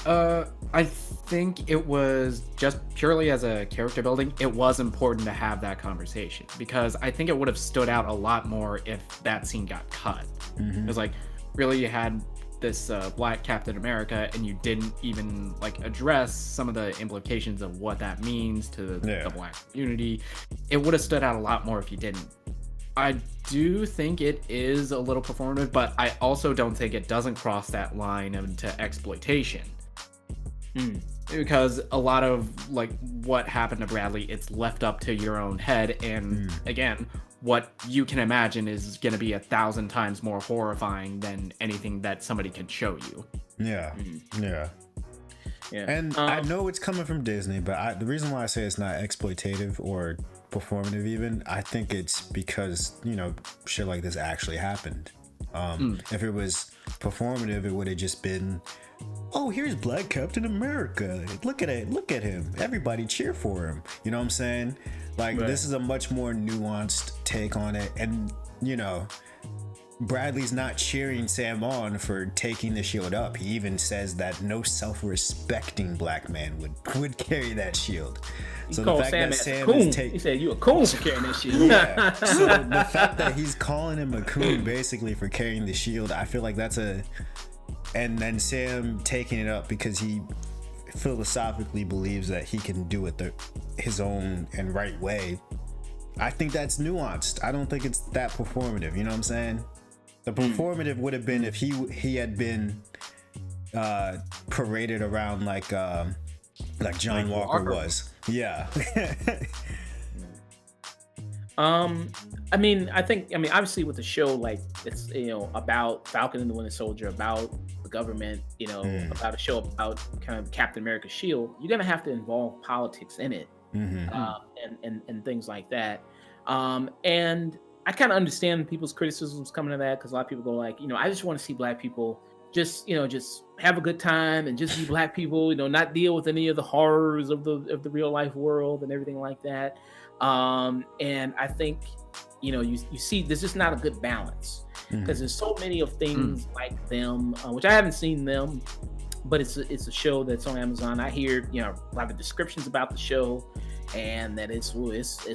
I think it was just purely as a character building, it was important to have that conversation, because I think it would have stood out a lot more if that scene got cut. It was like, really, you had this black Captain America and you didn't even like address some of the implications of what that means to the black community. It would have stood out a lot more if you didn't. I do think it is a little performative, but I also don't think it doesn't cross that line into exploitation. Because a lot of like what happened to Bradley, it's left up to your own head, and again, what you can imagine is going to be 1,000 times more horrifying than anything that somebody can show you. Yeah. And I know it's coming from Disney, but the reason why I say it's not exploitative or performative even, I think it's because, you know, shit like this actually happened. If it was performative, it would have just been, oh, here's Black Captain America. Look at him. Everybody cheer for him. You know what I'm saying? Like, this is a much more nuanced take on it. And, you know, Bradley's not cheering Sam on for taking the shield up. He even says that no self-respecting black man would carry that shield. So the fact that Sam is he said you a coon for carrying that shield. Yeah. So the fact that he's calling him a coon basically for carrying the shield, I feel like that's and then Sam taking it up because he philosophically believes that he can do it his own and right way. I think that's nuanced. I don't think it's that performative. You know what I'm saying? The performative would have been if he had been paraded around like John Walker was. Yeah. I mean, obviously with the show, like it's, you know, about Falcon and the Winter Soldier, about the government, you know, about a show about kind of Captain America's shield, you're gonna have to involve politics in it, and things like that. And I kind of understand people's criticisms coming to that, because a lot of people go like, you know, I just want to see black people just have a good time and just be black people, you know, not deal with any of the horrors of the real life world and everything like that. And I think, you know, you see there's just not a good balance, because there's so many of things like them, which I haven't seen them, but it's a show that's on Amazon. I hear, you know, a lot of descriptions about the show, and that it's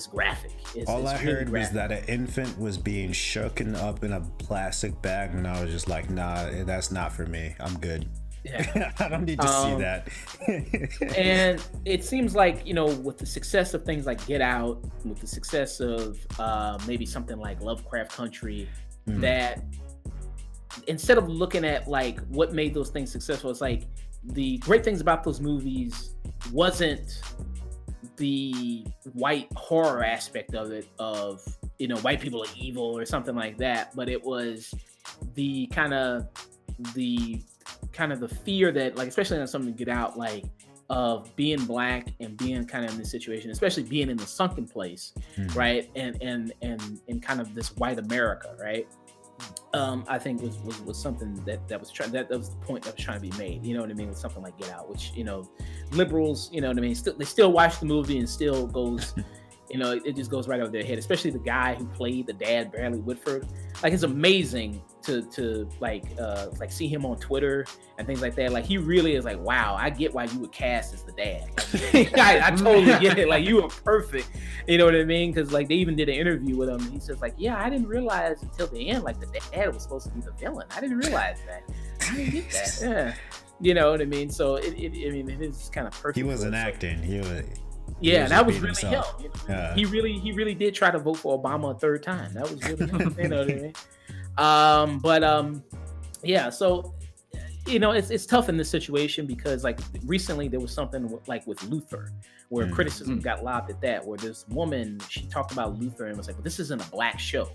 graphic. All I really heard graphic. was that an infant was being shooken up in a plastic bag, and I was just like, nah, that's not for me. I'm good. Yeah. I don't need to see that. And it seems like, you know, with the success of things like Get Out, with the success of maybe something like Lovecraft Country, that instead of looking at like what made those things successful, it's like the great things about those movies wasn't the white horror aspect of it, of, you know, white people are evil or something like that, but it was the kind of the fear that, like, especially on something to Get Out, like, of being black and being kind of in this situation, especially being in the sunken place, right, and kind of this white America, right. I think was something that was the point that was trying to be made. You know what I mean? With something like Get Out, which, you know, liberals, you know what I mean, they still watch the movie and still goes, you know, it just goes right over their head. Especially the guy who played the dad, Bradley Whitford. Like, it's amazing to like see him on Twitter and things like that. Like, he really is like, wow, I get why you would cast as the dad. I totally get it. Like, you were perfect. You know what I mean? Because like they even did an interview with him. And he says like, yeah, I didn't realize until the end, like, the dad was supposed to be the villain. I didn't realize that. I didn't get that. Yeah. You know what I mean? So it is kind of perfect. He wasn't acting. Yeah, that was really him. You know? Yeah. He really did try to vote for Obama a third time. That was really him. You know what I mean? Yeah. So it's tough in this situation because like recently there was something like with Luther where criticism got lobbed at that, where this woman, she talked about Luther and was like, well, this isn't a black show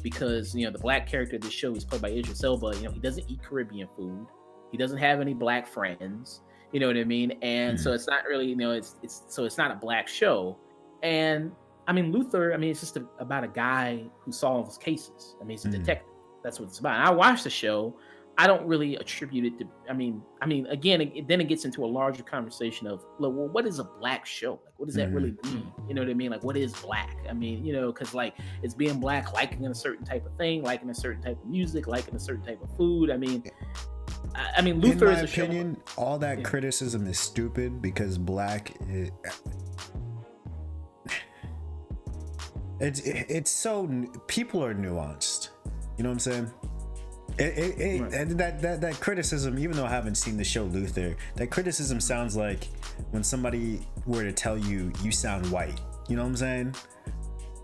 because the black character of the show is played by Idris Elba. He doesn't eat Caribbean food, he doesn't have any black friends, you know what I mean? And so it's not really, it's not a black show. And I mean, Luther, I mean, it's just about a guy who solves cases. I mean, he's a detective. That's what it's about. And I watched the show. I don't really attribute it to. I mean, again, then it gets into a larger conversation of, well, what is a black show? Like, what does that really mean? You know what I mean? Like, what is black? I mean, because like it's being black, liking a certain type of thing, liking a certain type of music, liking a certain type of food. I mean, Luther in my is a opinion, show. all that criticism is stupid because black. It's so people are nuanced. You know what I'm saying? And that criticism, even though I haven't seen the show Luther, that criticism sounds like when somebody were to tell you sound white. You know what I'm saying?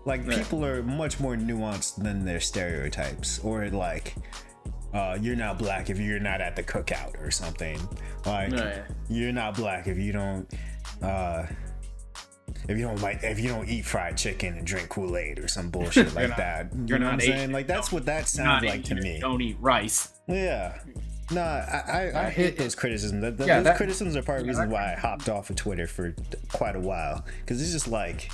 Like people are much more nuanced than their stereotypes, or like you're not black if you're not at the cookout or something. Like you're not black if you don't. If you don't eat fried chicken and drink Kool-Aid or some bullshit like that. You know what I'm saying? Like that's what that sounds like to me. Don't eat rice. Yeah. No, I hate those criticisms. Those criticisms are part of the reason why I hopped off of Twitter for quite a while. Because it's just like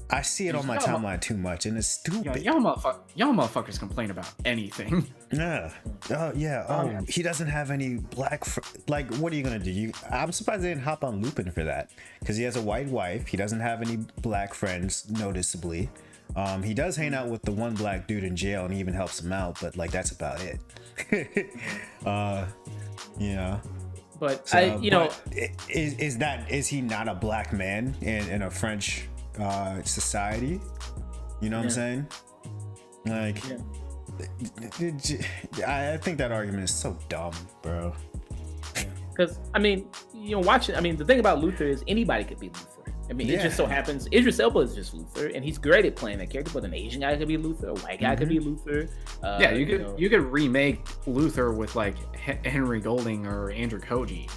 I see it on my timeline too much, and it's stupid. Y'all motherfuckers complain about anything. Yeah. Oh, he doesn't have any black. Like, what are you gonna do? I'm surprised they didn't hop on Lupin for that, because he has a white wife. He doesn't have any black friends, noticeably. He does hang out with the one black dude in jail, and he even helps him out. But like, that's about it. But is he not a black man in a French society? You know what I'm saying? Like, I think that argument is so dumb, bro. Because the thing about Luther is anybody could be Luther. I mean, it just so happens Idris Elba is just Luther, and he's great at playing that character. But an Asian guy could be Luther, a white guy could be Luther. You could remake Luther with like Henry Golding or Andrew Koji.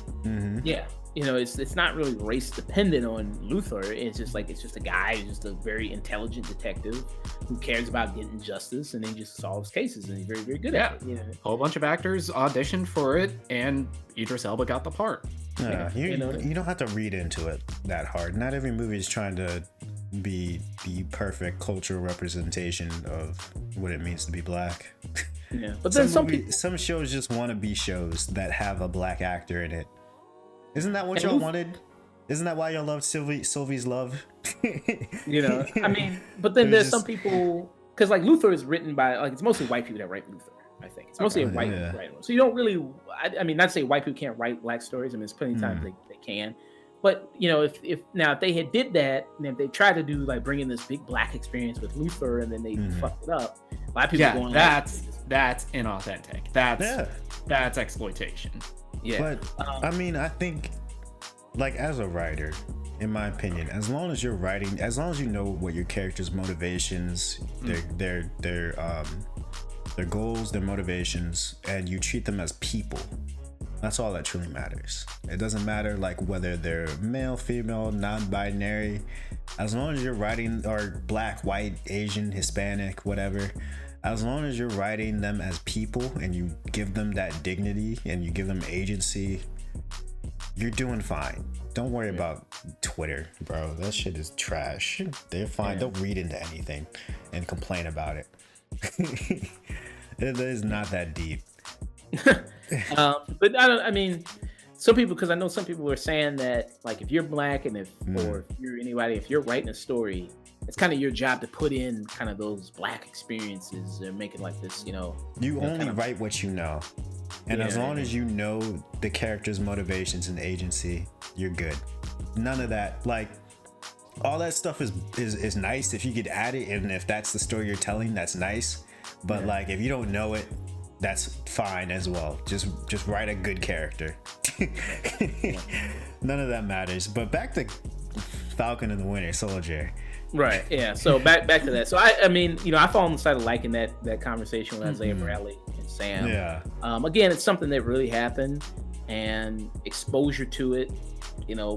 Yeah, it's not really race dependent on Luther. It's just a guy who's just a very intelligent detective who cares about getting justice, and he just solves cases, and he's very, very good at it. A whole bunch of actors auditioned for it, and Idris Elba got the part. You don't have to read into it that hard. Not every movie is trying to be the perfect cultural representation of what it means to be black. Yeah, but then some shows just want to be shows that have a black actor in it. Isn't that what y'all wanted? Isn't that why y'all loved Sylvie's Love? But then there's some people, because like Luther is written by, like, it's mostly white people that write Luther. I think it's mostly a white writer. So you don't really, not to say white people can't write black stories. I mean, there's plenty of times they can. But if they had did that, and if they tried to do like bring in this big black experience with Luther, and then they fucked it up, a lot of people going, that's inauthentic. That's exploitation. Yeah. But I think, like, as a writer, in my opinion, as long as you're writing, as long as you know what your character's motivations, their goals, their motivations, and you treat them as people, that's all that truly matters. It doesn't matter like whether they're male, female, non-binary. As long as you're writing, or black, white, Asian, Hispanic, whatever, as long as you're writing them as people and you give them that dignity and you give them agency, you're doing fine. Don't worry about Twitter, bro. That shit is trash. They're fine. Don't read into anything and complain about it. It is not that deep. But some people, because I know some people are saying that, like, if you're black and if you're anybody, if you're writing a story, it's kind of your job to put in kind of those black experiences and make it like this, You only write what you know. And as long as you know the character's motivations and agency, you're good. None of that, like, all that stuff is nice if you could add it, and if that's the story you're telling, that's nice. But like, if you don't know it, that's fine as well. Just write a good character. None of that matters. But back to Falcon and the Winter Soldier. Right. Yeah. So back to that. So I mean, I fall on the side of liking that conversation with Isaiah Bradley and Sam. Yeah. Again, it's something that really happened, and exposure to it.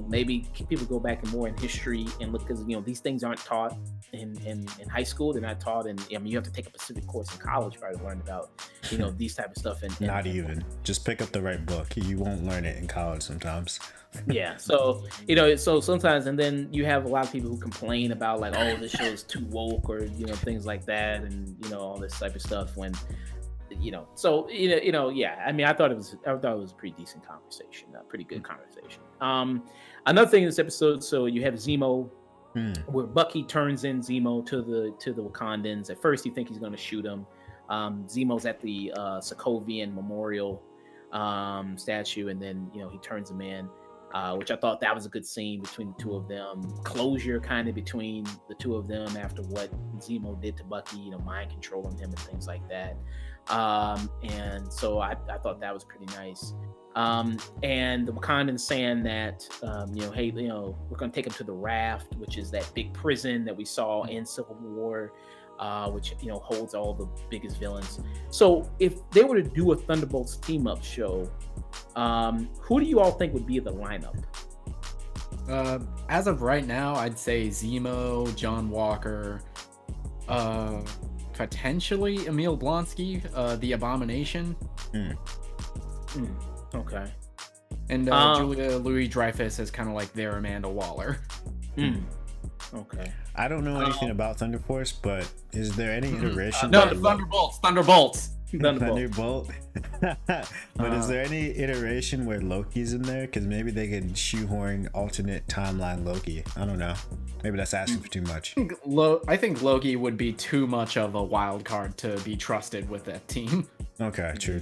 Maybe people go back and more in history and look, because these things aren't taught in high school. They're not taught, and you have to take a specific course in college probably to learn about these type of stuff. And Not even. Just pick up the right book. You won't learn it in college sometimes. Yeah. So so sometimes, and then you have a lot of people who complain about like, oh, this show is too woke, or things like that, and all this type of stuff. When so yeah. I mean, I thought it was a pretty decent conversation, a pretty good conversation. Another thing in this episode, so you have Zemo, where Bucky turns in Zemo to the Wakandans. At first, you think he's going to shoot him. Zemo's at the Sokovian Memorial statue, and then he turns him in. Which I thought that was a good scene between the two of them. Closure kind of between the two of them after what Zemo did to Bucky, mind controlling him and things like that. And so I thought that was pretty nice. And the Wakandans saying that, hey, we're going to take him to the Raft, which is that big prison that we saw in Civil War, which holds all the biggest villains. So if they were to do a Thunderbolts team up show, who do you all think would be the lineup? As of right now, I'd say Zemo, John Walker, potentially Emil Blonsky, the Abomination. Okay. And Julia Louis-Dreyfus is kind of like their Amanda Waller. Okay. I don't know anything about Thunder Force, but is there any iteration? No, Thunderbolts. Thunderbolt. Thunderbolt. But is there any iteration where Loki's in there? Because maybe they could shoehorn alternate timeline Loki. I don't know. Maybe that's asking for too much. I think Loki would be too much of a wild card to be trusted with that team. Okay, true.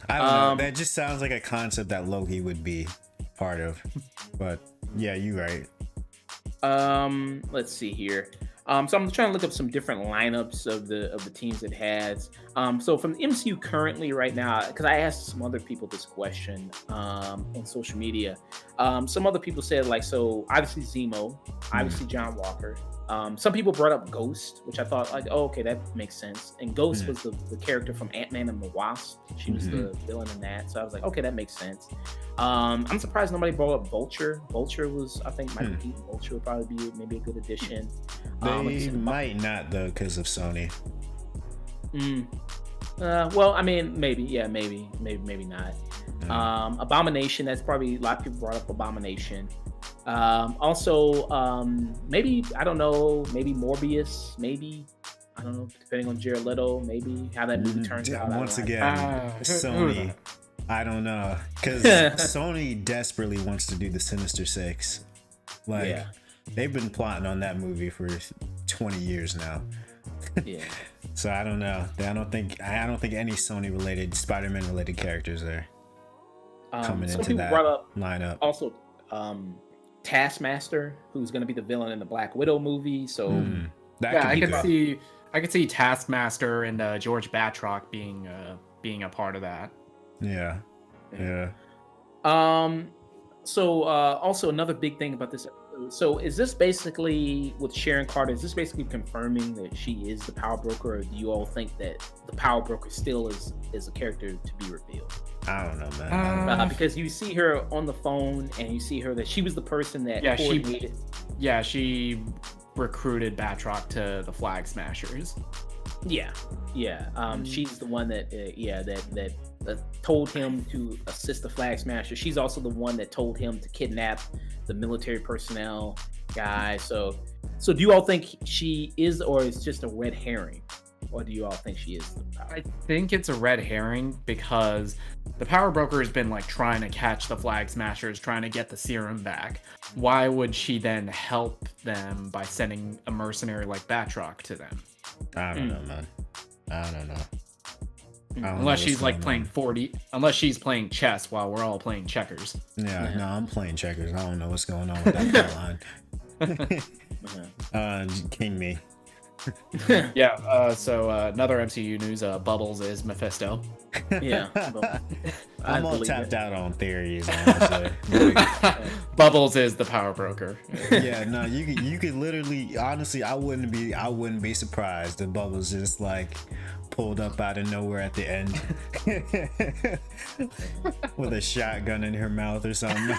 I don't know. That just sounds like a concept that Loki would be part of. But yeah, you're right. Let's see here. So I'm trying to look up some different lineups of the teams it has. So from the MCU currently right now, because I asked some other people this question on social media. Some other people said like, so obviously Zemo, obviously John Walker. Some people brought up Ghost, which I thought like, oh, okay, that makes sense. And Ghost was the character from Ant-Man and the Wasp. She was the villain in that. So I was like, okay, that makes sense. I'm surprised nobody brought up Vulture. Vulture was, I think, Michael Keaton. Vulture would probably be maybe a good addition. They might not though, because of Sony. Well, I mean, maybe not. Abomination. That's probably a lot of people brought up Abomination. Also, maybe I don't know. Maybe Morbius. Maybe I don't know. Depending on Jared Leto. Maybe how that movie turns out. Once again, Sony. I don't know, because Sony desperately wants to do the Sinister Six. Like they've been plotting on that movie for 20 years now. Yeah. So I don't know. I don't think any Sony related, Spider-Man related characters are coming into that brought up lineup. Also, Taskmaster, who's going to be the villain in the Black Widow movie. So I could see Taskmaster and George Batroc being a part of that. Yeah. So also another big thing about this episode. So is this basically with Sharon Carter? Is this basically confirming that she is the Power Broker, or do you all think that the Power Broker still is a character to be revealed? I don't know, man. Because you see her on the phone, and you see her that she was the person that coordinated. She recruited Batroc to the Flag Smashers. She's the one that told him to assist the Flag Smasher. She's also the one that told him to kidnap the military personnel guy. So do you all think she is, or is just a red herring? Or do you all think she is the Power? I think it's a red herring because the Power Broker has been like trying to catch the Flag Smashers, trying to get the serum back. Why would she then help them by sending a mercenary like Batroc to them? I don't know, man. I don't know. Unless she's like playing unless she's playing chess while we're all playing checkers. Yeah, no, I'm playing checkers. I don't know what's going on with that line. King me. So another MCU news, Bubbles is Mephisto. Yeah. I'm all tapped out on theories, honestly. Bubbles is the power broker. Yeah, no, you could literally, honestly, I wouldn't be surprised if Bubbles just like pulled up out of nowhere at the end with a shotgun in her mouth or something.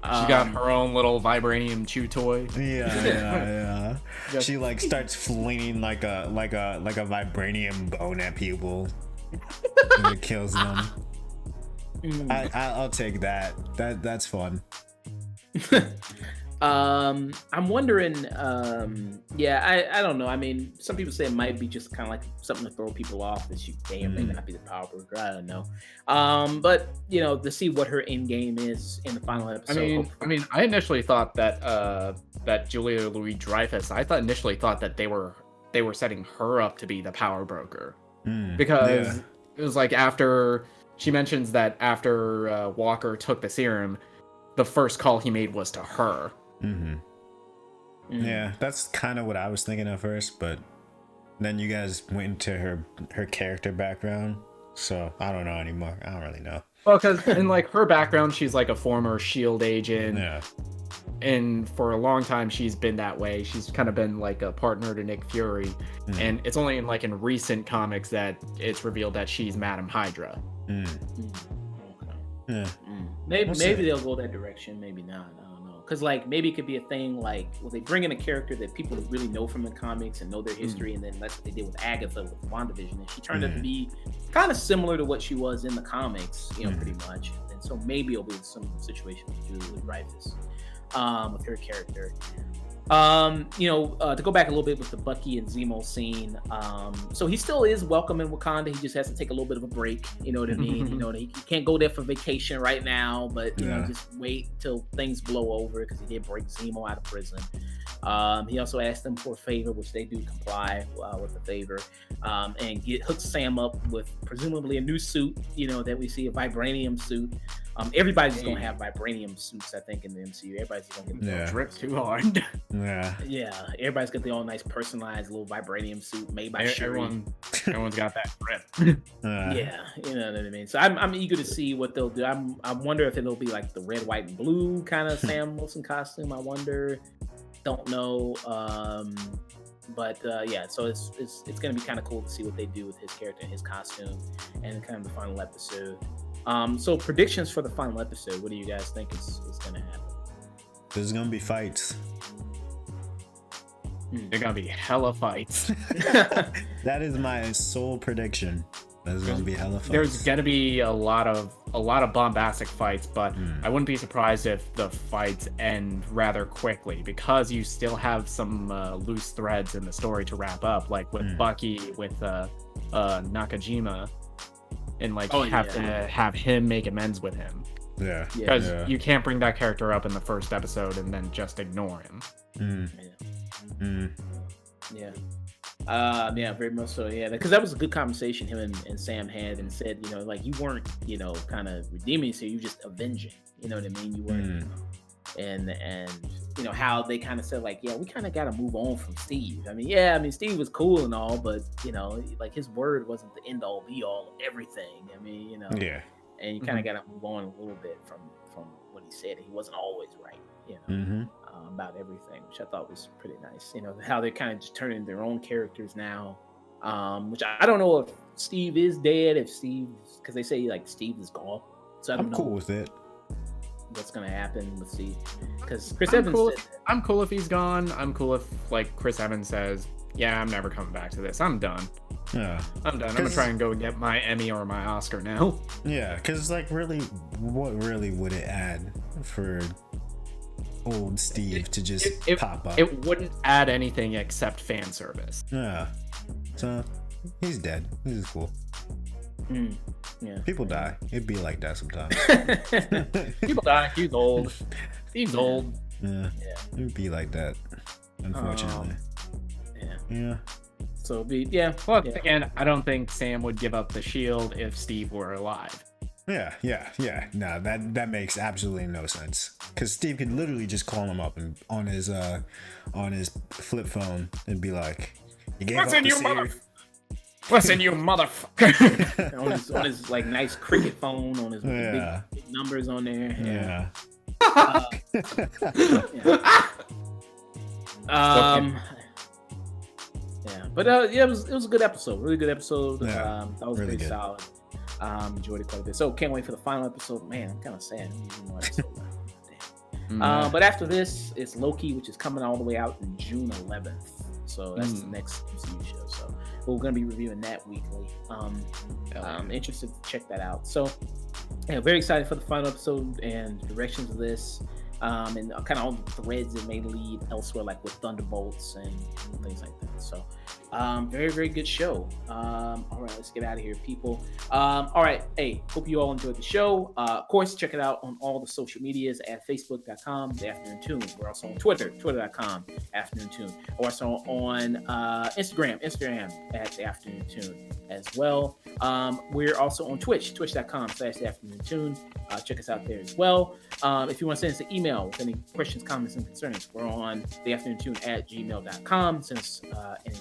She got her own little vibranium chew toy. Yeah. She like starts flinging like a vibranium bone at people, and it kills them. I'll take that. That's fun. I'm wondering. I don't know. I mean, some people say it might be just kind of like something to throw people off that she may or may not be the power broker. I don't know. But to see what her end game is in the final episode. I initially thought that Julia Louis-Dreyfus. I initially thought that they were setting her up to be the power broker because it was like after she mentions that after Walker took the serum, the first call he made was to her. Yeah, that's kind of what I was thinking at first, but then you guys went into her character background, so I don't know anymore. I don't really know. Well, because in like her background, she's like a former SHIELD agent. Yeah. And for a long time, she's been that way. She's kind of been like a partner to Nick Fury. And it's only in recent comics that it's revealed that she's Madam Hydra. Yeah. Maybe they'll go that direction. Maybe not. I don't know. Because maybe it could be a thing they bring in a character that people really know from the comics and know their history, and then that's what they did with Agatha with WandaVision, and she turned out to be kind of similar to what she was in the comics, pretty much. And so maybe it'll be some situation with Julie Dreyfus, with her character. To go back a little bit with the Bucky and Zemo scene. So he still is welcome in Wakanda. He just has to take a little bit of a break. You know what I mean? He can't go there for vacation right now, but just wait till things blow over, because he did break Zemo out of prison. He also asked them for a favor, which they do comply with the favor, and hook Sam up with presumably a new suit. That we see, a vibranium suit. Everybody's gonna have vibranium suits, I think, in the MCU. Everybody's gonna get drip too hard. Yeah. Everybody's got their own nice personalized little vibranium suit made by Shuri. Everyone's got that drip. Yeah, you know what I mean. So I'm eager to see what they'll do. I wonder if it'll be like the red, white, and blue kind of Sam Wilson costume. I wonder. Don't know. So it's gonna be kind of cool to see what they do with his character and his costume, and kind of the final episode. So predictions for the final episode. What do you guys think is gonna happen? There's gonna be fights. They're gonna be hella fights. That is my sole prediction. There's gonna be hella fights. There's gonna be a lot of bombastic fights, but I wouldn't be surprised if the fights end rather quickly, because you still have some loose threads in the story to wrap up, like with Bucky, with Nakajima, and have him make amends with him. Yeah. Because you can't bring that character up in the first episode and then just ignore him. Yeah, very much so. Yeah, because that was a good conversation him and Sam had, and said, you weren't, kind of redeeming, so you just avenging. You know what I mean? You weren't. And how they kind of said we kind of got to move on from Steve. Steve was cool and all, but his word wasn't the end all be all of everything. Yeah. And you kind of got to move on a little bit from what he said. He wasn't always right, about everything, which I thought was pretty nice. How they're kind of just turning their own characters now, which I don't know if Steve is dead, because they say Steve is gone. So I'm cool with it. What's gonna happen with Steve? Because Chris Evans I'm cool if he's gone. I'm cool if Chris Evans says, "Yeah, I'm never coming back to this. I'm done. Yeah, I'm done. I'm gonna try and go get my Emmy or my Oscar now." Yeah, because really, what really would it add for old Steve to just pop up? It wouldn't add anything except fan service. Yeah, so he's dead. He's cool. Yeah. People die. It'd be like that sometimes. People die. He's old. He's old. Yeah. It'd be like that, unfortunately. Yeah. So again, I don't think Sam would give up the shield if Steve were alive. Yeah. No, that makes absolutely no sense. Because Steve could literally just call him up and on his flip phone and be like, "You gave up the series." Listen, you motherfucker. on his nice cricket phone, on his big numbers on there. Yeah. Yeah. Yeah, but yeah, it was a good episode, really good episode. Yeah, That was really pretty good. solid. Enjoyed it quite a bit. So can't wait for the final episode. Man, I'm kind of sad. Even more episode left. Damn. But after this, it's Loki, which is coming all the way out in June 11th. So that's the next MCU show. So we're going to be reviewing that weekly. I'm interested to check that out. So yeah, very excited for the final episode and directions of this. And kind of all the threads that may lead elsewhere, like with Thunderbolts and things like that. So, very, very good show. All right, let's get out of here, people. All right, hey, hope you all enjoyed the show. Of course, check it out on all the social medias at facebook.com, The Afternoon Tune. We're also on Twitter, twitter.com, Afternoon Tune. We're also on Instagram at The Afternoon Tune as well. We're also on Twitch, twitch.com/The Afternoon Tune. Check us out there as well. If you want to send us an email with any questions, comments, and concerns, we're on theafternoon@gmail.com. Send us any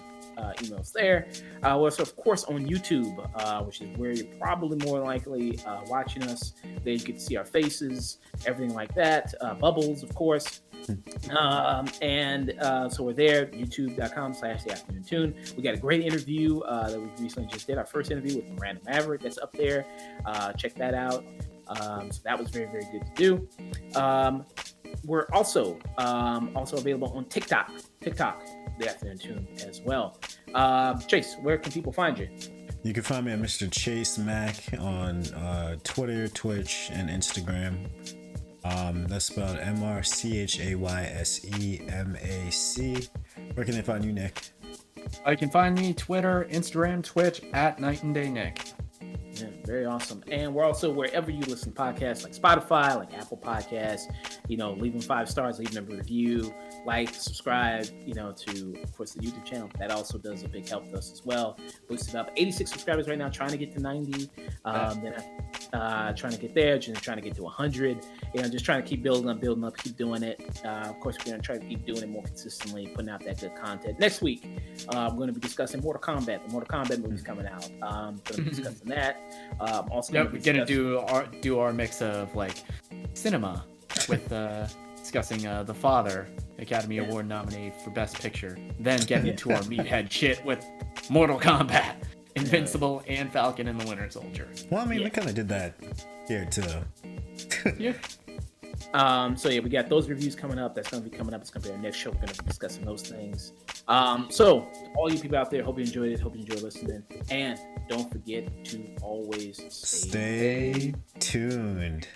emails there. We're also, of course, on YouTube, which is where you're probably more likely watching us. There you get to see our faces, everything like that. Bubbles, of course. So we're there, youtube.com/The Afternoon Tune. We got a great interview that we recently just did, our first interview with Miranda Maverick. That's up there. Check that out. So that was very, very good to do. We're also available on TikTok, The Afternoon Tune as well. Chase, where can people find you? You can find me at Mr. Chayse Mac on Twitter, Twitch, and Instagram. That's spelled MRCHAYSEMAC. Where can they find you, Nick? You can find me Twitter, Instagram, Twitch at Night and Day Nick. Yeah, very awesome. And we're also wherever you listen to podcasts, like Spotify, like Apple Podcasts. Leave them 5 stars, leave them a review, like, subscribe. To, of course, the YouTube channel. That also does a big help to us as well. Boosted up 86 subscribers right now, trying to get to 90. Then trying to get there, just trying to get to 100. Just trying to keep building up, keep doing it. Of course, we're going to try to keep doing it more consistently, putting out that good content. Next week, we're going to be discussing Mortal Kombat. The Mortal Kombat movie's coming out. Going to be discussing that. Also, we're gonna do our mix of like cinema with discussing The Father, Academy Award nominee for Best Picture, then get into our meathead shit with Mortal Kombat, Invincible, and Falcon and the Winter Soldier. Well, I mean, we kind of did that here too. Yeah. So we got those reviews coming up. That's going to be coming up. It's going to be our next show. We're going to be discussing those things. So all you people out there, hope you enjoyed it. Hope you enjoyed listening. And don't forget to always Stay tuned.